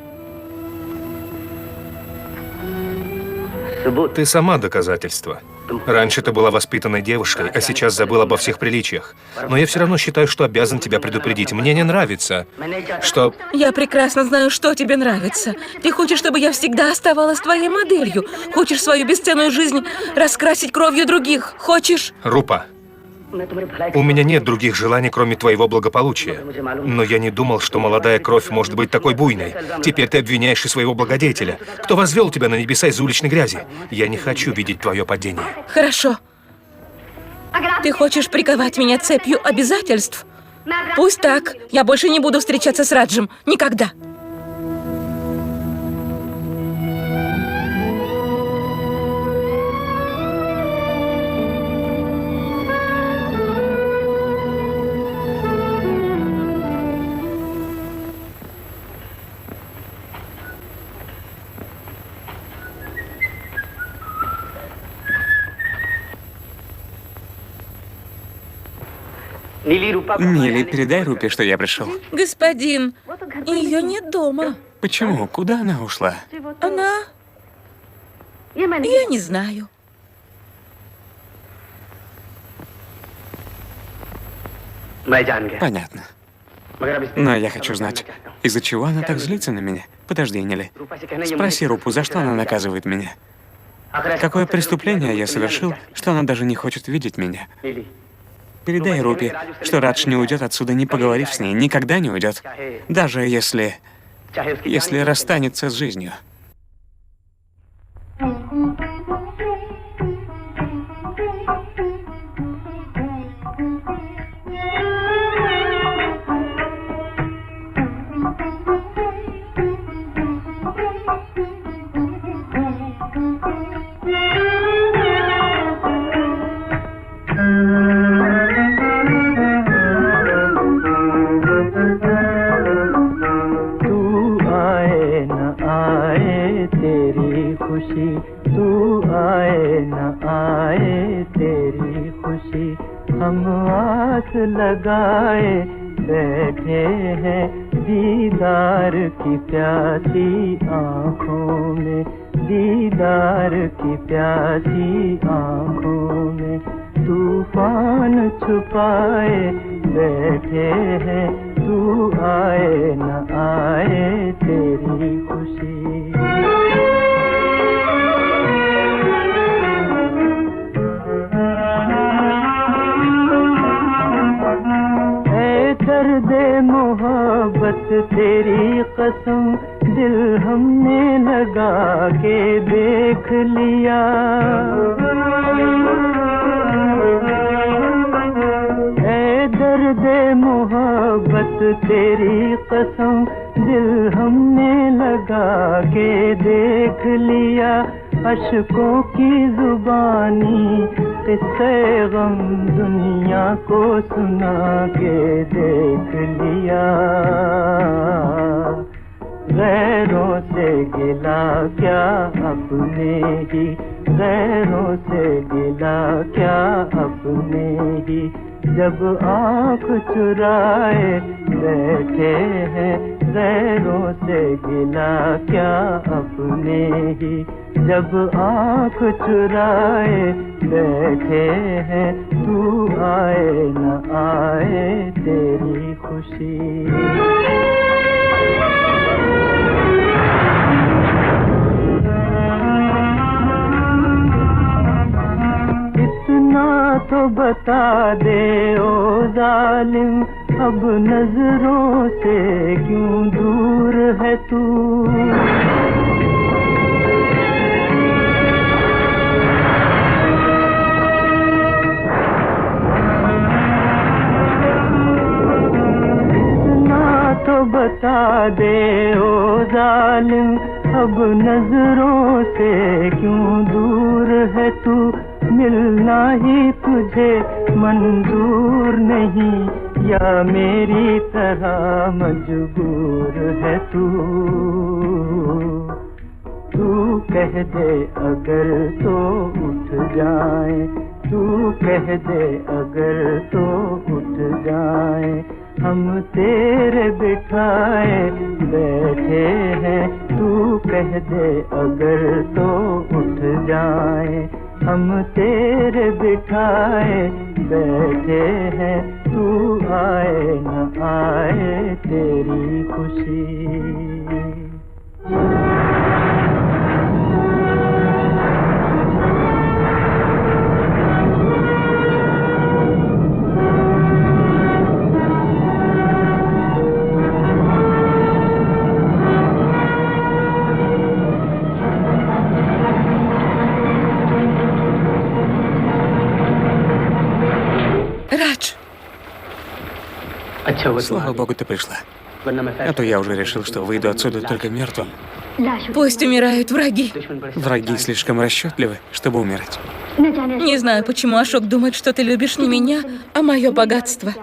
Ты сама доказательство. Раньше ты была воспитанной девушкой, а сейчас забыла обо всех приличиях. Но я все равно считаю, что обязан тебя предупредить. Мне не нравится, что... Я прекрасно знаю, что тебе нравится. Ты хочешь, чтобы я всегда оставалась твоей моделью. Хочешь свою бесценную жизнь раскрасить кровью других. Хочешь... Рупа, у меня нет других желаний, кроме твоего благополучия. Но я не думал, что молодая кровь может быть такой буйной. Теперь ты обвиняешь и своего благодетеля. Кто возвел тебя на небеса из уличной грязи? Я не хочу видеть твое падение. Хорошо. Ты хочешь приковать меня цепью обязательств? Пусть так. Я больше не буду встречаться с Раджем. Никогда. Нили, передай Рупе, что я пришел. Господин, ее нет дома. Почему? Куда она ушла? Она... Я не знаю. Понятно. Но я хочу знать, из-за чего она так злится на меня? Подожди, Нили. Спроси Рупу, за что она наказывает меня? Какое преступление я совершил, что она даже не хочет видеть меня? Передай Рупе, что Радж не уйдет отсюда, не поговорив с ней, никогда не уйдет. Даже если расстанется с жизнью. हम आस लगाए बैठे हैं दीदार की प्यासी आँखों में, दीदार की प्यासी आँखों में। तूफान छुपाए बैठे हैं, तू आए न आए तेरी खुशी। दर्दे मोहब्बत तेरी कसम दिल हमने लगा के देख लिया। ऐ दर्दे मोहब्बत तेरी कसम दिल हमने लगा के देख लिया। अशकों की जुबानी किस्से गम दुनिया को सुना के देख लिया। गैरों से गिला क्या अपने ही, गैरों से गिला क्या अपने ही। जब आँख चुराए बैठे हैं, गैरों से गिला क्या अपने ही। जब आँख चुराए बैठे हैं, तू आए न आए तेरी खुशी। इतना तो बता दे ओ जालिम, अब नजरों से क्यों दूर है तू। तो बता दे ओ जालिम, अब नजरों से क्यों दूर है तू। मिलना ही तुझे मंजूर नहीं, या मेरी तरह मजबूर है तू। तू कह दे अगर तो उठ जाए, तू कह दे अगर तो उठ जाए। हम तेरे बिठाए बैठे हैं, तू कह दे अगर तो उठ जाए। हम तेरे बिठाए बैठे हैं, तू आए न आए तेरी खुशी। Радж! Слава богу, ты пришла. А то я уже решил, что выйду отсюда только мертвым. Пусть умирают враги. Враги слишком расчетливы, чтобы умирать. Не знаю, почему Ашок думает, что ты любишь не меня, а мое богатство.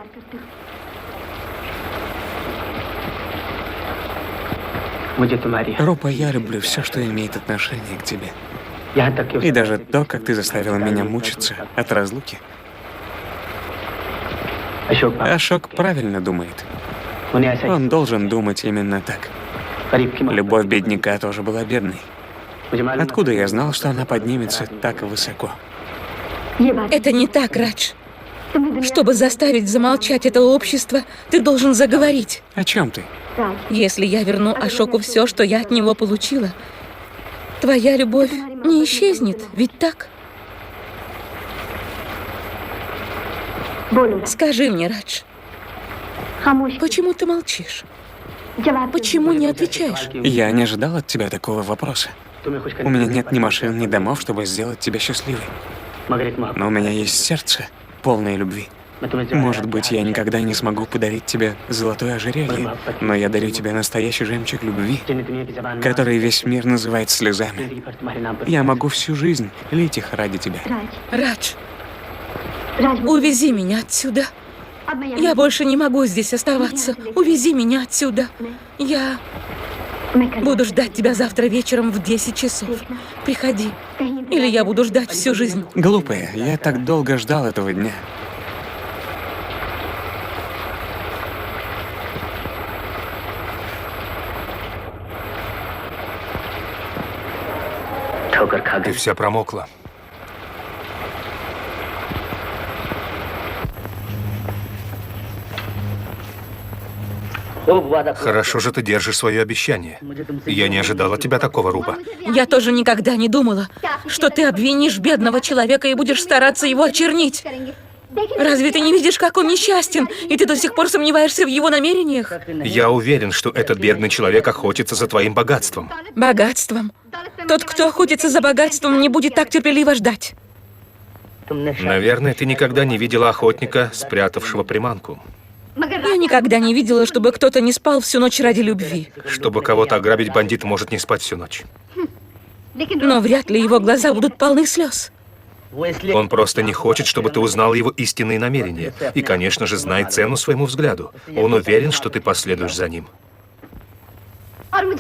Рупа, я люблю все, что имеет отношение к тебе. И даже то, как ты заставила меня мучиться от разлуки. Ашок правильно думает. Он должен думать именно так. Любовь бедняка тоже была бедной. Откуда я знал, что она поднимется так высоко? Это не так, Радж. Чтобы заставить замолчать это общество, ты должен заговорить. О чем ты? Если я верну Ашоку все, что я от него получила, твоя любовь не исчезнет, ведь так? Скажи мне, Радж, почему ты молчишь? Почему не отвечаешь? Я не ожидал от тебя такого вопроса. У меня нет ни машин, ни домов, чтобы сделать тебя счастливой. Но у меня есть сердце, полное любви. Может быть, я никогда не смогу подарить тебе золотое ожерелье, но я дарю тебе настоящий жемчуг любви, который весь мир называет слезами. Я могу всю жизнь лить их ради тебя. Радж, увези меня отсюда. Я больше не могу здесь оставаться. Увези меня отсюда. Я буду ждать тебя завтра вечером в 10 часов. Приходи. Или я буду ждать всю жизнь. Глупая, я так долго ждал этого дня. Ты вся промокла. Хорошо же ты держишь свое обещание. Я не ожидала от тебя такого, Рупа. Я тоже никогда не думала, что ты обвинишь бедного человека и будешь стараться его очернить. Разве ты не видишь, как он несчастен, и ты до сих пор сомневаешься в его намерениях? Я уверен, что этот бедный человек охотится за твоим богатством. Богатством? Тот, кто охотится за богатством, не будет так терпеливо ждать. Наверное, ты никогда не видела охотника, спрятавшего приманку. Я никогда не видела, чтобы кто-то не спал всю ночь ради любви. Чтобы кого-то ограбить, бандит может не спать всю ночь. Но вряд ли его глаза будут полны слез. Он просто не хочет, чтобы ты узнал его истинные намерения. И, конечно же, знает цену своему взгляду. Он уверен, что ты последуешь за ним.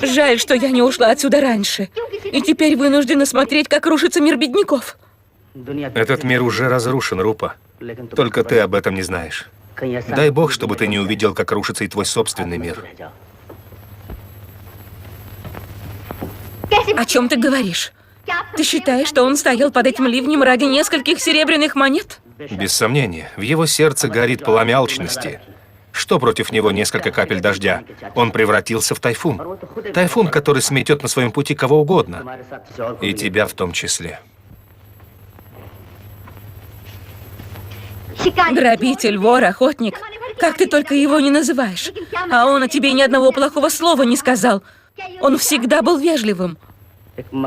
Жаль, что я не ушла отсюда раньше. И теперь вынуждена смотреть, как рушится мир бедняков. Этот мир уже разрушен, Рупа. Только ты об этом не знаешь. Дай Бог, чтобы ты не увидел, как рушится и твой собственный мир. О чем ты говоришь? Ты считаешь, что он стоял под этим ливнем ради нескольких серебряных монет? Без сомнения, в его сердце горит пламя алчности. Что против него несколько капель дождя? Он превратился в тайфун. Тайфун, который сметет на своем пути кого угодно. И тебя в том числе. Грабитель, вор, охотник. Как ты только его не называешь. А он о тебе ни одного плохого слова не сказал. Он всегда был вежливым.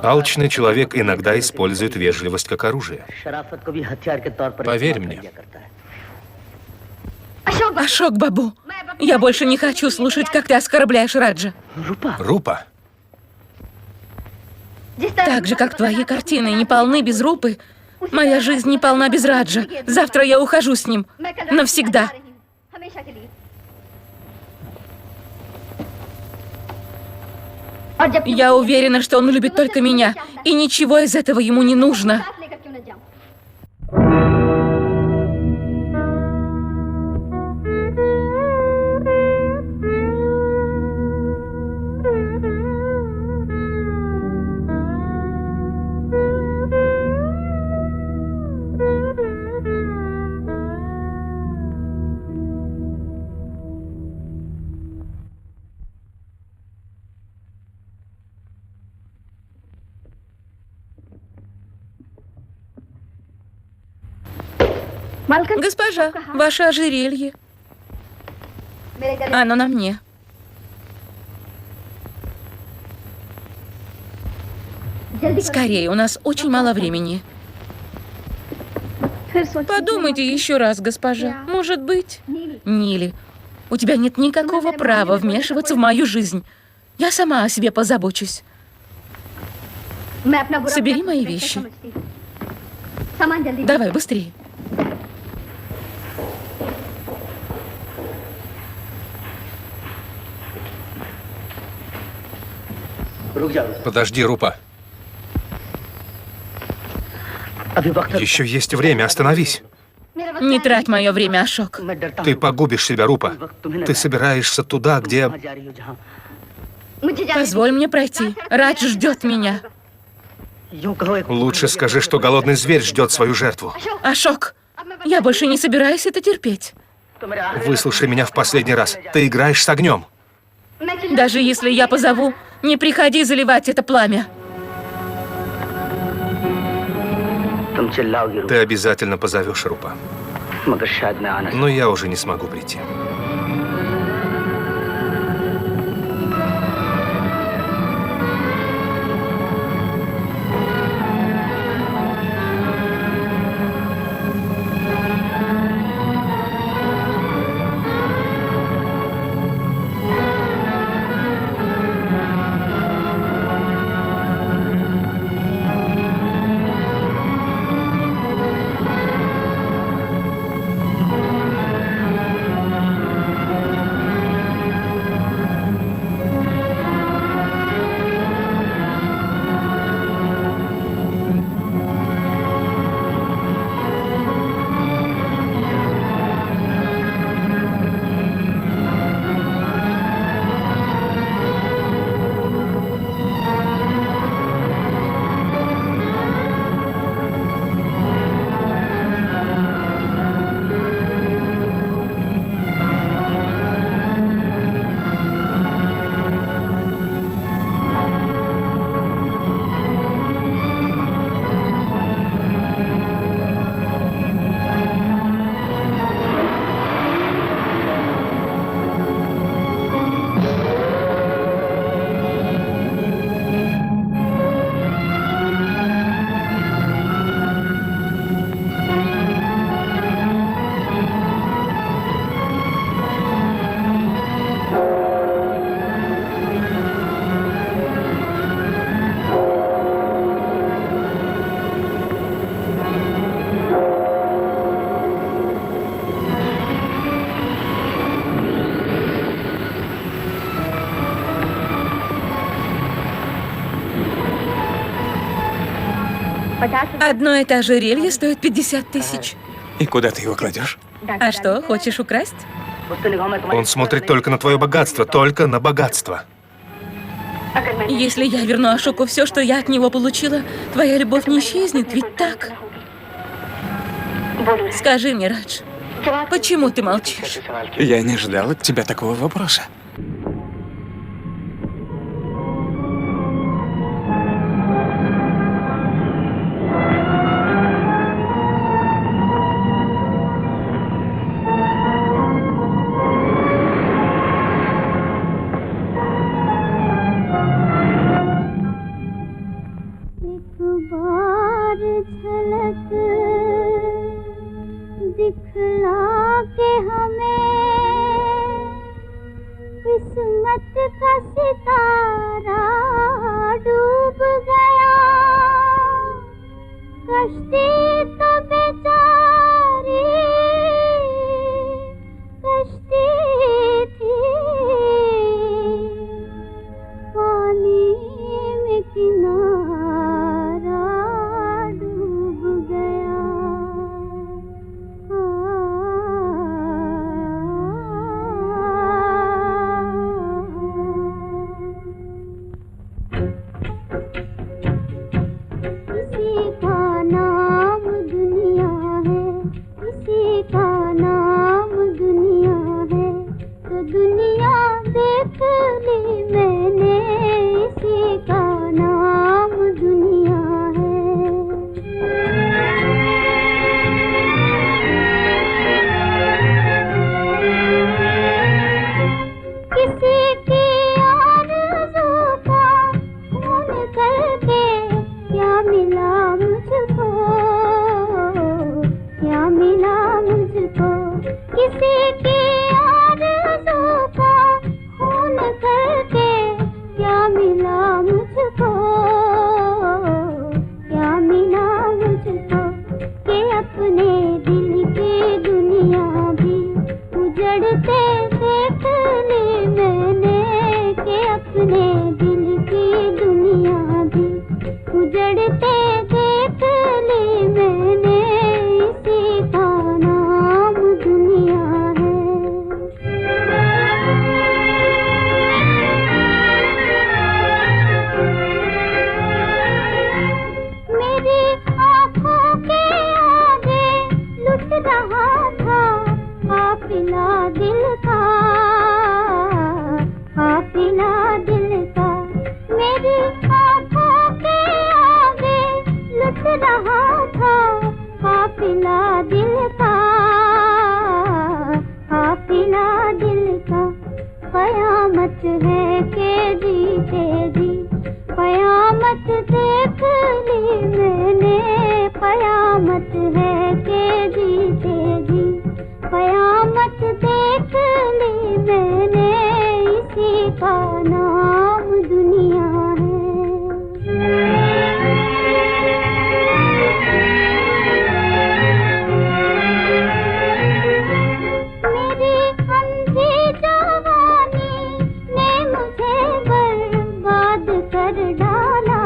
Алчный человек иногда использует вежливость как оружие. Поверь мне. Ашок Бабу, я больше не хочу слушать, как ты оскорбляешь Раджа. Рупа? Так же, как твои картины не полны без Рупы, моя жизнь не полна без Раджа. Завтра я ухожу с ним. Навсегда. Я уверена, что он любит только меня, и ничего из этого ему не нужно. Госпожа, ваше ожерелье. Оно на мне. Скорее, у нас очень мало времени. Подумайте еще раз, госпожа. Может быть... Нили, у тебя нет никакого права вмешиваться в мою жизнь. Я сама о себе позабочусь. Собери мои вещи. Давай, быстрее. Подожди, Рупа. Еще есть время, остановись. Не трать мое время, Ашок. Ты погубишь себя, Рупа. Ты собираешься туда, где... Позволь мне пройти. Радж ждет меня. Лучше скажи, что голодный зверь ждет свою жертву. Ашок, я больше не собираюсь это терпеть. Выслушай меня в последний раз. Ты играешь с огнем. Даже если я позову, не приходи заливать это пламя. Ты обязательно позовешь, Рупа. Но я уже не смогу прийти. Одно это ожерелье стоит 50 тысяч. И куда ты его кладешь? А что, хочешь украсть? Он смотрит только на твое богатство, только на богатство. Если я верну Ашоку все, что я от него получила, твоя любовь не исчезнет, ведь так? Скажи мне, Радж, почему ты молчишь? Я не ждал от тебя такого вопроса. बार झलक दिखला के हमें किस्मत का सितारा डूब गया कश्ती तो बेचारी कश्ती थी पानी में किनारा डूब गया किसी का नाम दुनिया है किसी का नाम दुनिया है तो दुनिया देख ली मैंने इसी का नाम दुनिया है किसी की आरज़ू का खून करके क्या मिला मुझको क्या मिला मुझको किसी की आरज़ू का खून करके क्या मिला मुझको क्या मिला मुझको कि अपने दिल की दुनिया भी उजड़ते देख ली मैंने कि अपने दिल की दुनिया भी उजड़ते देख ली मैंने इसी का नाम दुनिया है मेरी आँखों के आगे लुट रहा था काफिला दिल का काफिला दिल का मेरी आँखों के आगे लुट रहा था काफिला दिल का काफिला दिल का कयामत है के जीते जी कयामत देख ली मैंने कयामत है के जीते जी कयामत देख ली मैंने इसी का नाम दुनिया मेरी अंधी जवानी ने मुझे बर्बाद कर डाला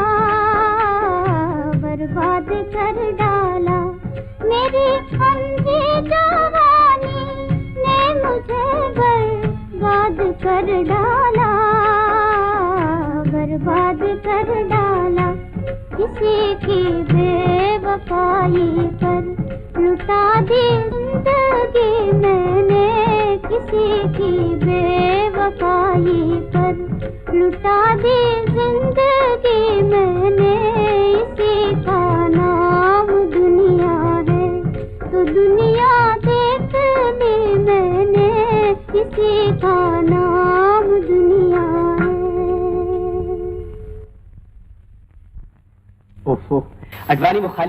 बर्बाद कर डाला मेरी अंधी जवानी ने मुझे बर्बाद कर डाला बर्बाद कर डाला किसी की बेवफाई पर लुटा दी जिंदगी मैंने किसी की बेवफाई पर लुटा दी जिंदगी मैंने इसी का नाम दुनिया है तो दुनिया देख ली मैंने इसी का नाम दुनिया है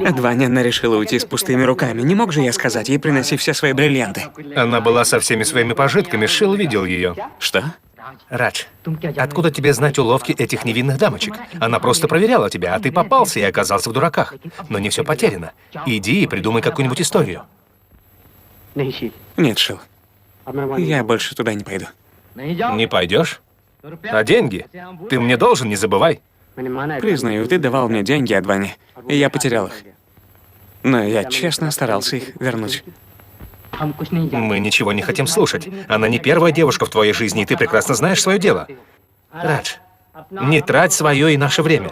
Адваня, она решила уйти с пустыми руками. Не мог же я сказать ей, приноси все свои бриллианты. Она была со всеми своими пожитками, Шил видел ее. Что? Радж, откуда тебе знать уловки этих невинных дамочек? Она просто проверяла тебя, а ты попался и оказался в дураках. Но не все потеряно. Иди и придумай какую-нибудь историю. Нет, Шил. Я больше туда не пойду. Не пойдешь? А деньги? Ты мне должен, не забывай. Признаю, ты давал мне деньги от Вани, и я потерял их. Но я честно старался их вернуть. Мы ничего не хотим слушать. Она не первая девушка в твоей жизни, и ты прекрасно знаешь свое дело. Радж, не трать свое и наше время.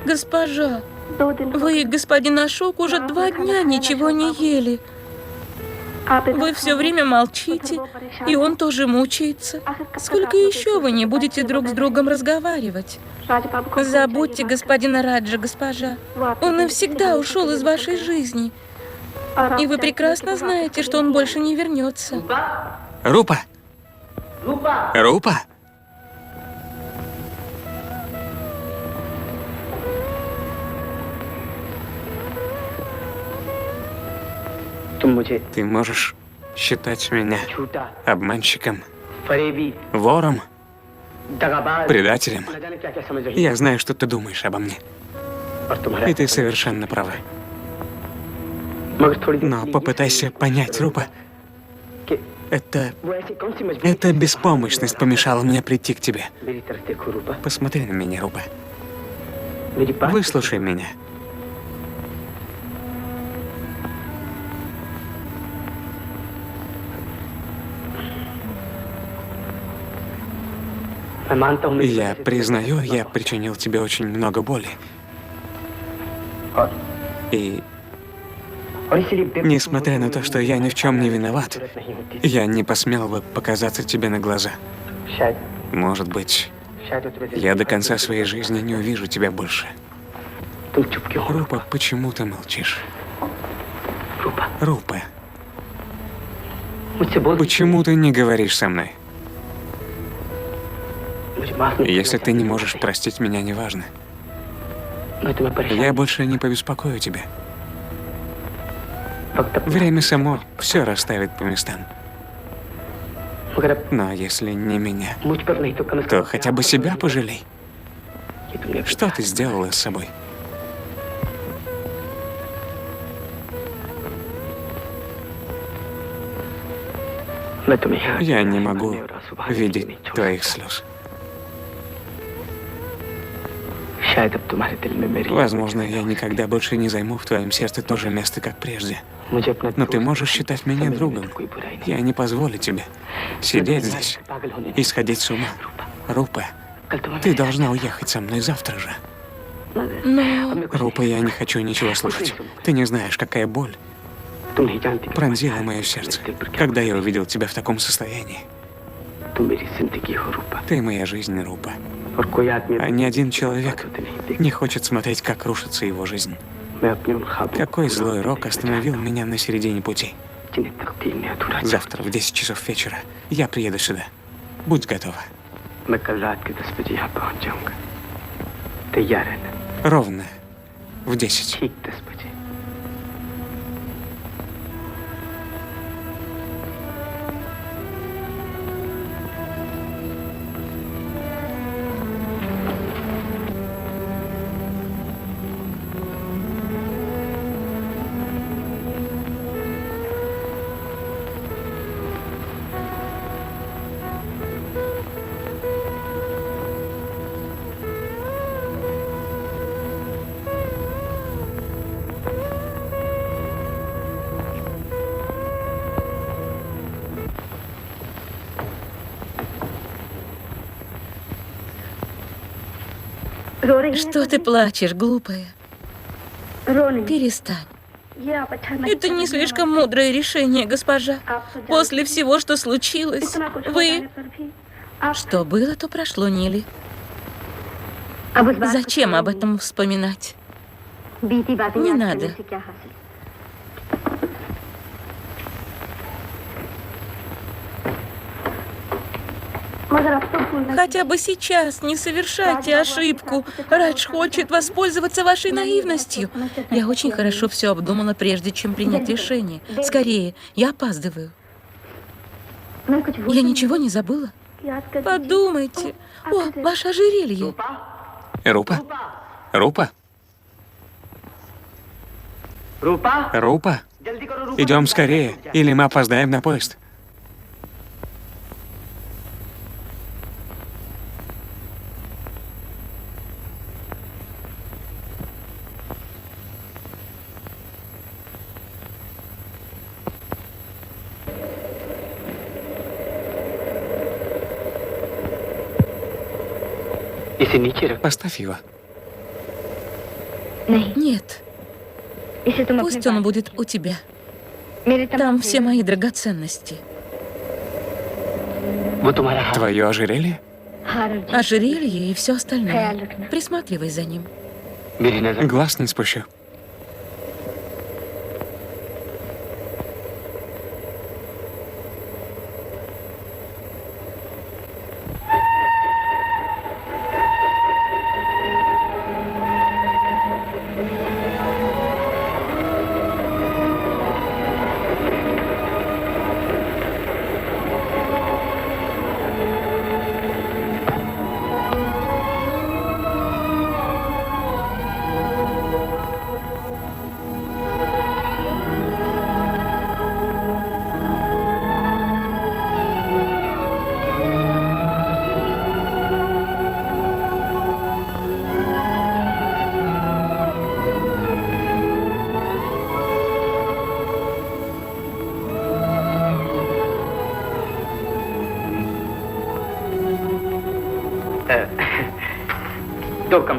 Госпожа, вы, господин Ашок, уже 2 дня ничего не ели. Вы все время молчите, и он тоже мучается. Сколько еще вы не будете друг с другом разговаривать? Забудьте господина Раджа, госпожа. Он навсегда ушел из вашей жизни. И вы прекрасно знаете, что он больше не вернется. Рупа! Рупа! Ты можешь считать меня обманщиком, вором, предателем. Я знаю, что ты думаешь обо мне. И ты совершенно права. Но попытайся понять, Рупа. Эта беспомощность помешала мне прийти к тебе. Посмотри на меня, Рупа. Выслушай меня. Я признаю, я причинил тебе очень много боли. И несмотря на то, что я ни в чем не виноват, я не посмел бы показаться тебе на глаза. Может быть, я до конца своей жизни не увижу тебя больше. Рупа, почему ты молчишь? Рупа, почему ты не говоришь со мной? Если ты не можешь простить меня, неважно. Я больше не побеспокою тебя. Время само все расставит по местам. Но если не меня, то хотя бы себя пожалей. Что ты сделала с собой? Я не могу видеть твоих слез. Возможно, я никогда больше не займу в твоем сердце то же место, как прежде. Но ты можешь считать меня другом. Я не позволю тебе сидеть здесь и сходить с ума. Рупа, ты должна уехать со мной завтра же. Но... Рупа, я не хочу ничего слушать. Ты не знаешь, какая боль пронзила мое сердце, когда я увидел тебя в таком состоянии. Ты моя жизнь, Рупа. А ни один человек не хочет смотреть, как рушится его жизнь. Какой злой рок остановил меня на середине пути. Завтра в 10 часов вечера я приеду сюда. Будь готова. Ровно в 10. Что ты плачешь, глупая? Перестань. Это не слишком мудрое решение, госпожа. После всего, что случилось, вы... Что было, то прошло, Нили. Зачем об этом вспоминать? Не надо. Хотя бы сейчас не совершайте ошибку. Радж хочет воспользоваться вашей наивностью. Я очень хорошо все обдумала, прежде чем принять решение. Скорее, я опаздываю. Я ничего не забыла? Подумайте. О, ваше ожерелье. Рупа? Рупа? Рупа? Идем скорее, или мы опоздаем на поезд. Поставь его. Нет. Пусть он будет у тебя. Там все мои драгоценности. Твое ожерелье? Ожерелье и все остальное. Присматривай за ним. Глаз не спущу.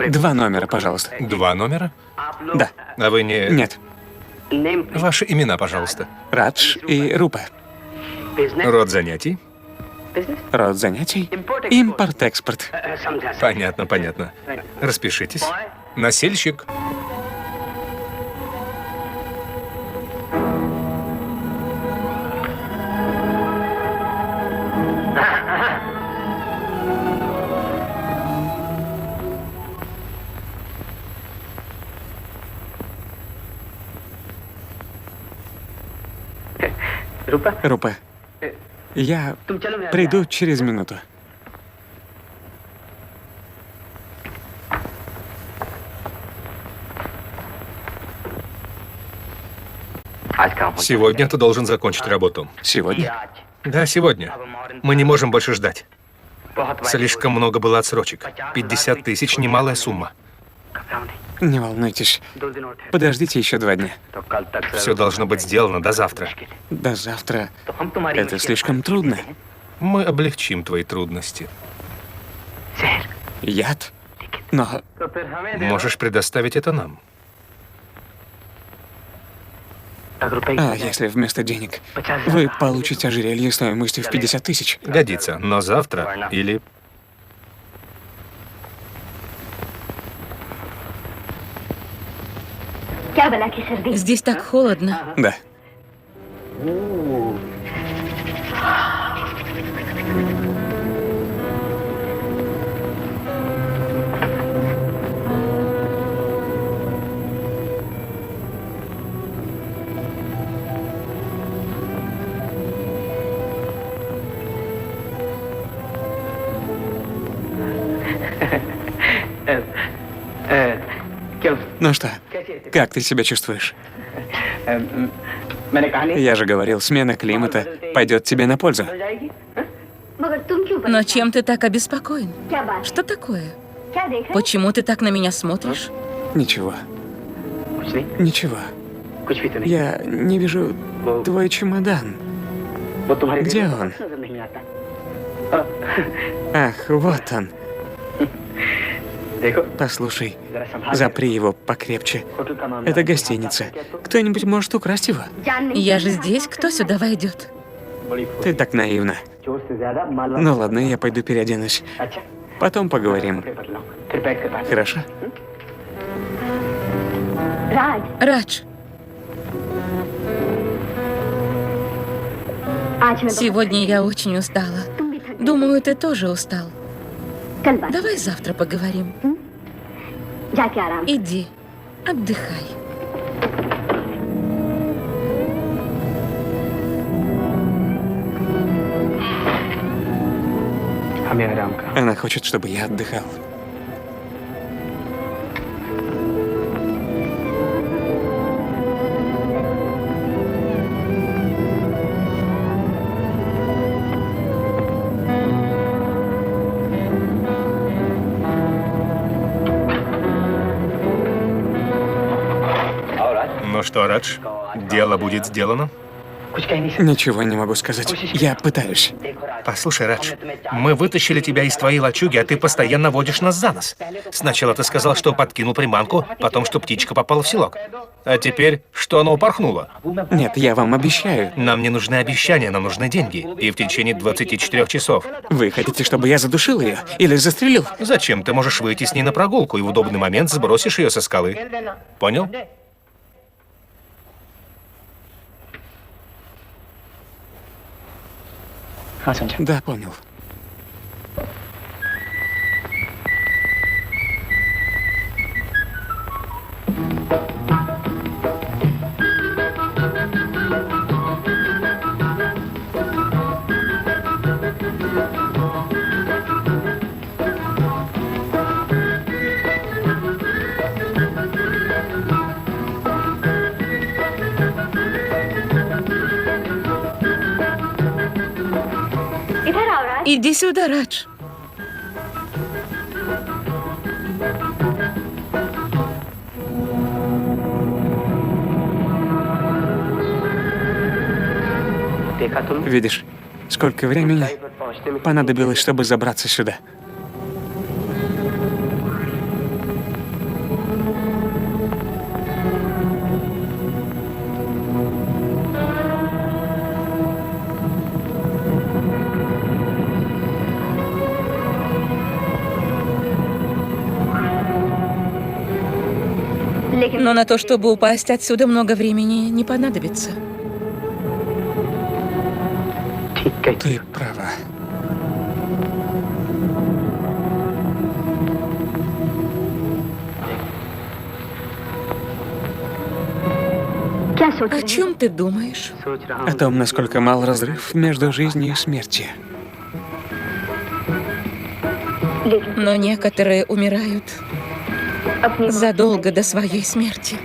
Два номера, пожалуйста. 2 номера? Да. А вы не... Нет. Ваши имена, пожалуйста. Радж и Рупа. Род занятий? Род занятий? Импорт-экспорт. Понятно, понятно. Распишитесь. Носильщик. Рупа, я приду через минуту. Сегодня ты должен закончить работу. Сегодня? Да, сегодня. Мы не можем больше ждать. Слишком много было отсрочек. 50 тысяч – немалая сумма. Не волнуйтесь. Подождите еще 2 дня. Все должно быть сделано до завтра. До завтра. Это слишком трудно. Мы облегчим твои трудности. Яд? Но Можешь предоставить это нам. а если вместо денег вы получите ожерелье стоимостью в 50 тысяч? Годится. Но завтра или... Здесь так холодно. Да. Ну что, как ты себя чувствуешь? Я же говорил, смена климата пойдет тебе на пользу. Но чем ты так обеспокоен? Что такое? Почему ты так на меня смотришь? Ничего. Ничего. Я не вижу твой чемодан. Где он? Ах, вот он. Послушай, запри его покрепче. Это гостиница. Кто-нибудь может украсть его? Я же здесь, кто сюда войдет? Ты так наивна. Ну ладно, я пойду переоденусь. Потом поговорим. Хорошо? Радж, сегодня я очень устала. Думаю, ты тоже устал. Давай завтра поговорим. Иди, отдыхай. Она хочет, чтобы я отдыхал. Ну что, Радж, дело будет сделано? Ничего не могу сказать. Я пытаюсь. Послушай, Радж, мы вытащили тебя из твоей лачуги, а ты постоянно водишь нас за нос. Сначала ты сказал, что подкинул приманку, потом, что птичка попала в селок. А теперь, что она упорхнула. Нет, я вам обещаю. Нам не нужны обещания, нам нужны деньги. И в течение 24 часов. Вы хотите, чтобы я задушил ее или застрелил? Зачем? Ты можешь выйти с ней на прогулку и в удобный момент сбросишь ее со скалы. Понял? Да, понял. Иди сюда, Радж. Видишь, сколько времени понадобилось, чтобы забраться сюда. Но на то, чтобы упасть отсюда, много времени не понадобится. Ты права. О чем ты думаешь? О том, насколько мал разрыв между жизнью и смертью. Но некоторые умирают задолго до своей смерти.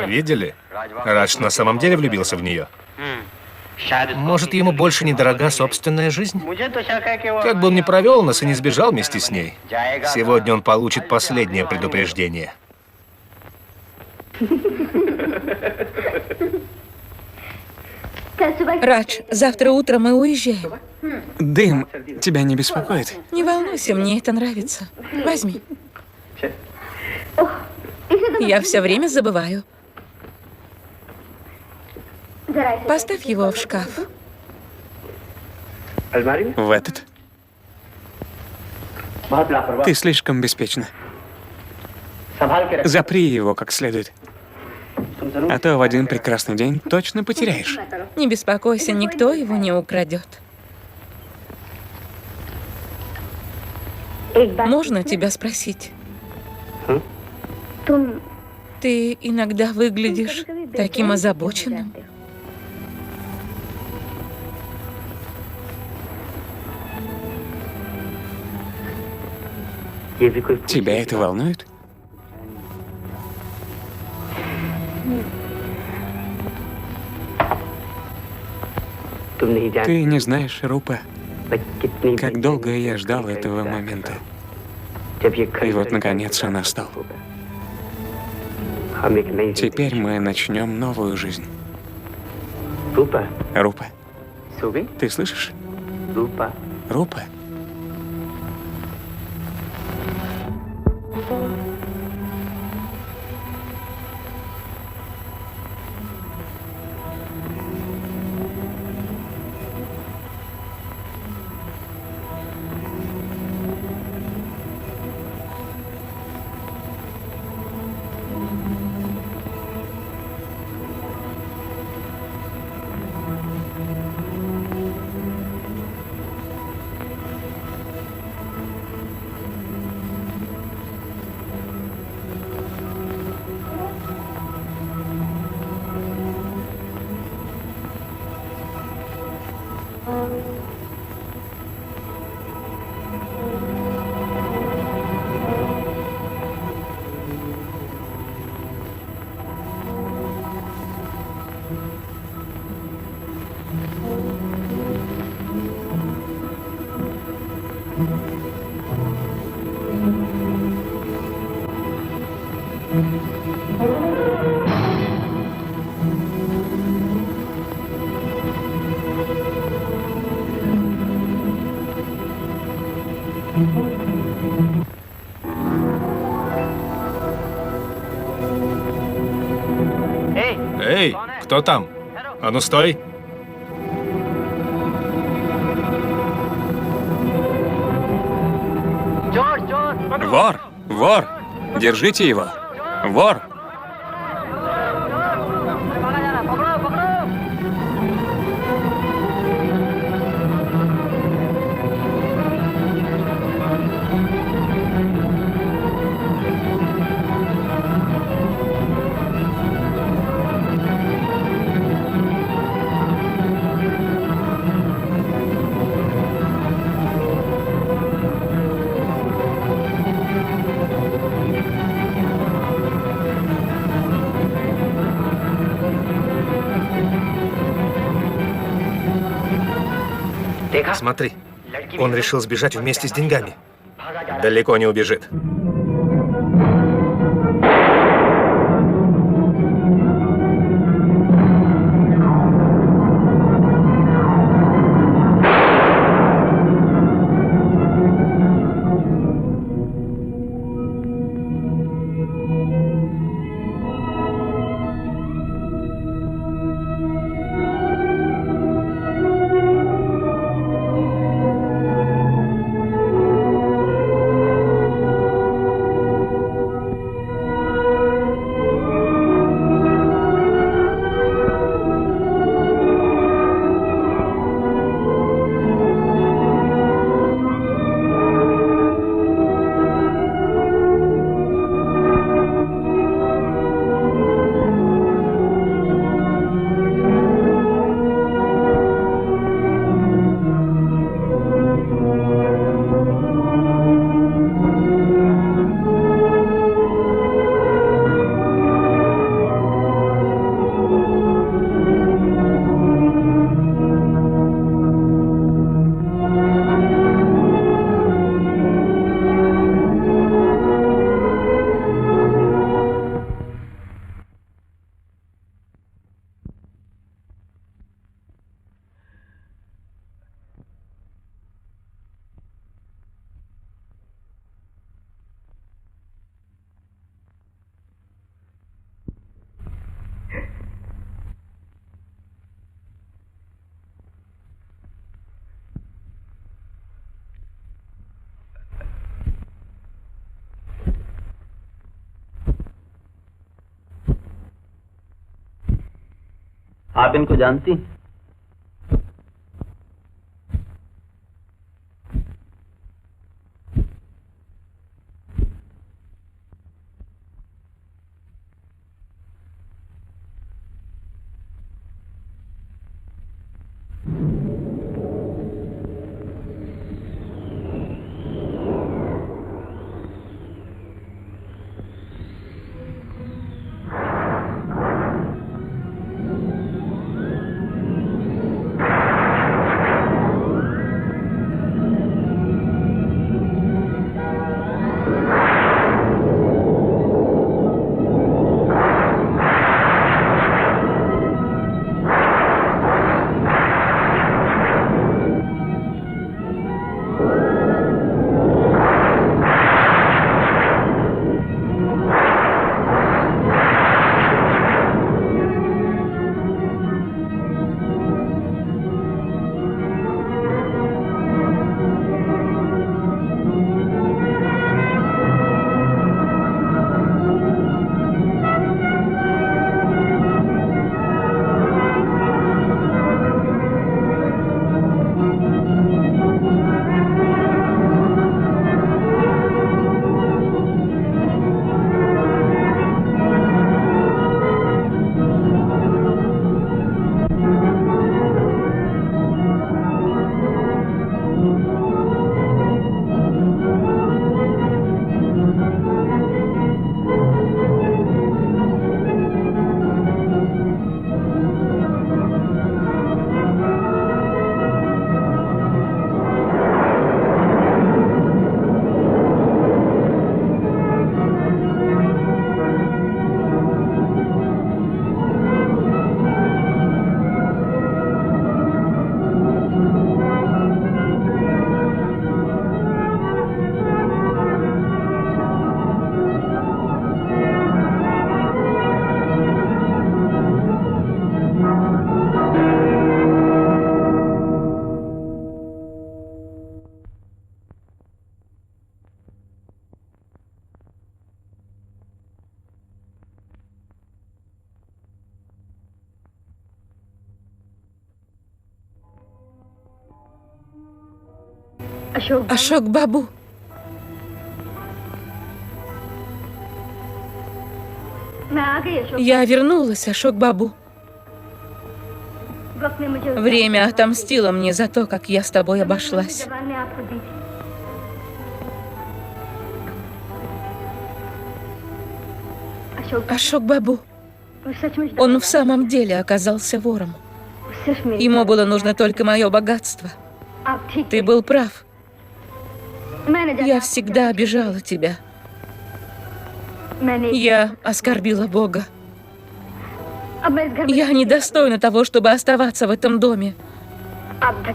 Видели? Радж на самом деле влюбился в нее. Может, ему больше не дорога собственная жизнь? Как бы он ни провел нас и не сбежал вместе с ней, сегодня он получит последнее предупреждение. Радж, завтра утром мы уезжаем. Дым тебя не беспокоит? Не волнуйся, мне это нравится. Возьми. Я все время забываю. Поставь его в шкаф. В этот? Ты слишком беспечна. Запри его как следует. А то в один прекрасный день точно потеряешь. Не беспокойся, никто его не украдет. Можно тебя спросить? Ты иногда выглядишь таким озабоченным. Тебя это волнует? Ты не знаешь, Рупа, как долго я ждал этого момента. И вот, наконец, он настал. Теперь мы начнем новую жизнь. Рупа, ты слышишь? Рупа. Эй, кто там? А ну стой! Вор! Вор! Держите его! Вор! Смотри, он решил сбежать вместе с деньгами. Далеко не убежит. आप इनको जानती हैं? Ашок Бабу. Я вернулась, Ашок Бабу. Время отомстило мне за то, как я с тобой обошлась. Ашок Бабу. Он в самом деле оказался вором. Ему было нужно только мое богатство. Ты был прав. Я всегда обижала тебя. Я оскорбила Бога. Я недостойна того, чтобы оставаться в этом доме.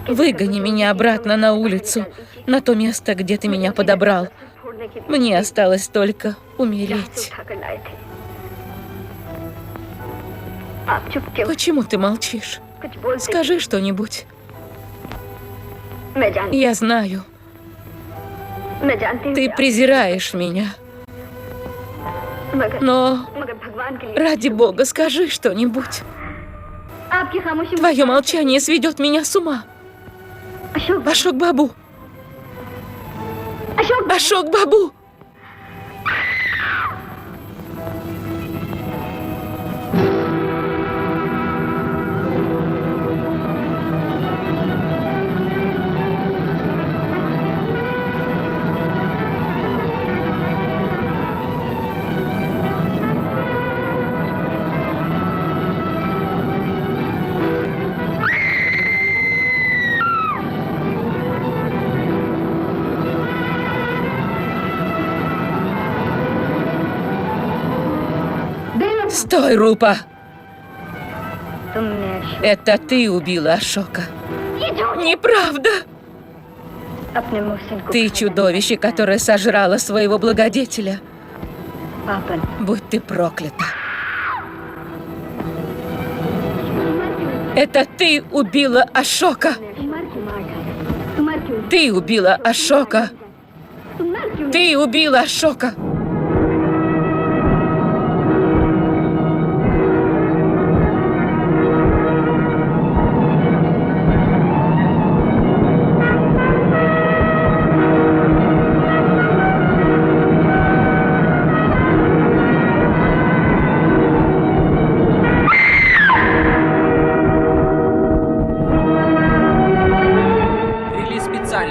Выгони меня обратно на улицу, на то место, где ты меня подобрал. Мне осталось только умереть. Почему ты молчишь? Скажи что-нибудь. Я знаю. Ты презираешь меня. Но ради Бога, скажи что-нибудь. Твое молчание сведет меня с ума. Ашок Бабу. Ашок Бабу. Стой, Рупа! Это ты убила Ашока. Неправда! Ты чудовище, которое сожрало своего благодетеля. Будь ты проклята. Это ты убила Ашока. Ты убила Ашока. Ты убила Ашока.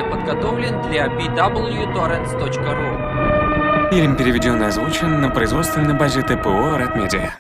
Подготовлен для bwtorrents.ru. Фильм переведен и озвучен на производственной базе ТПО «Red Media».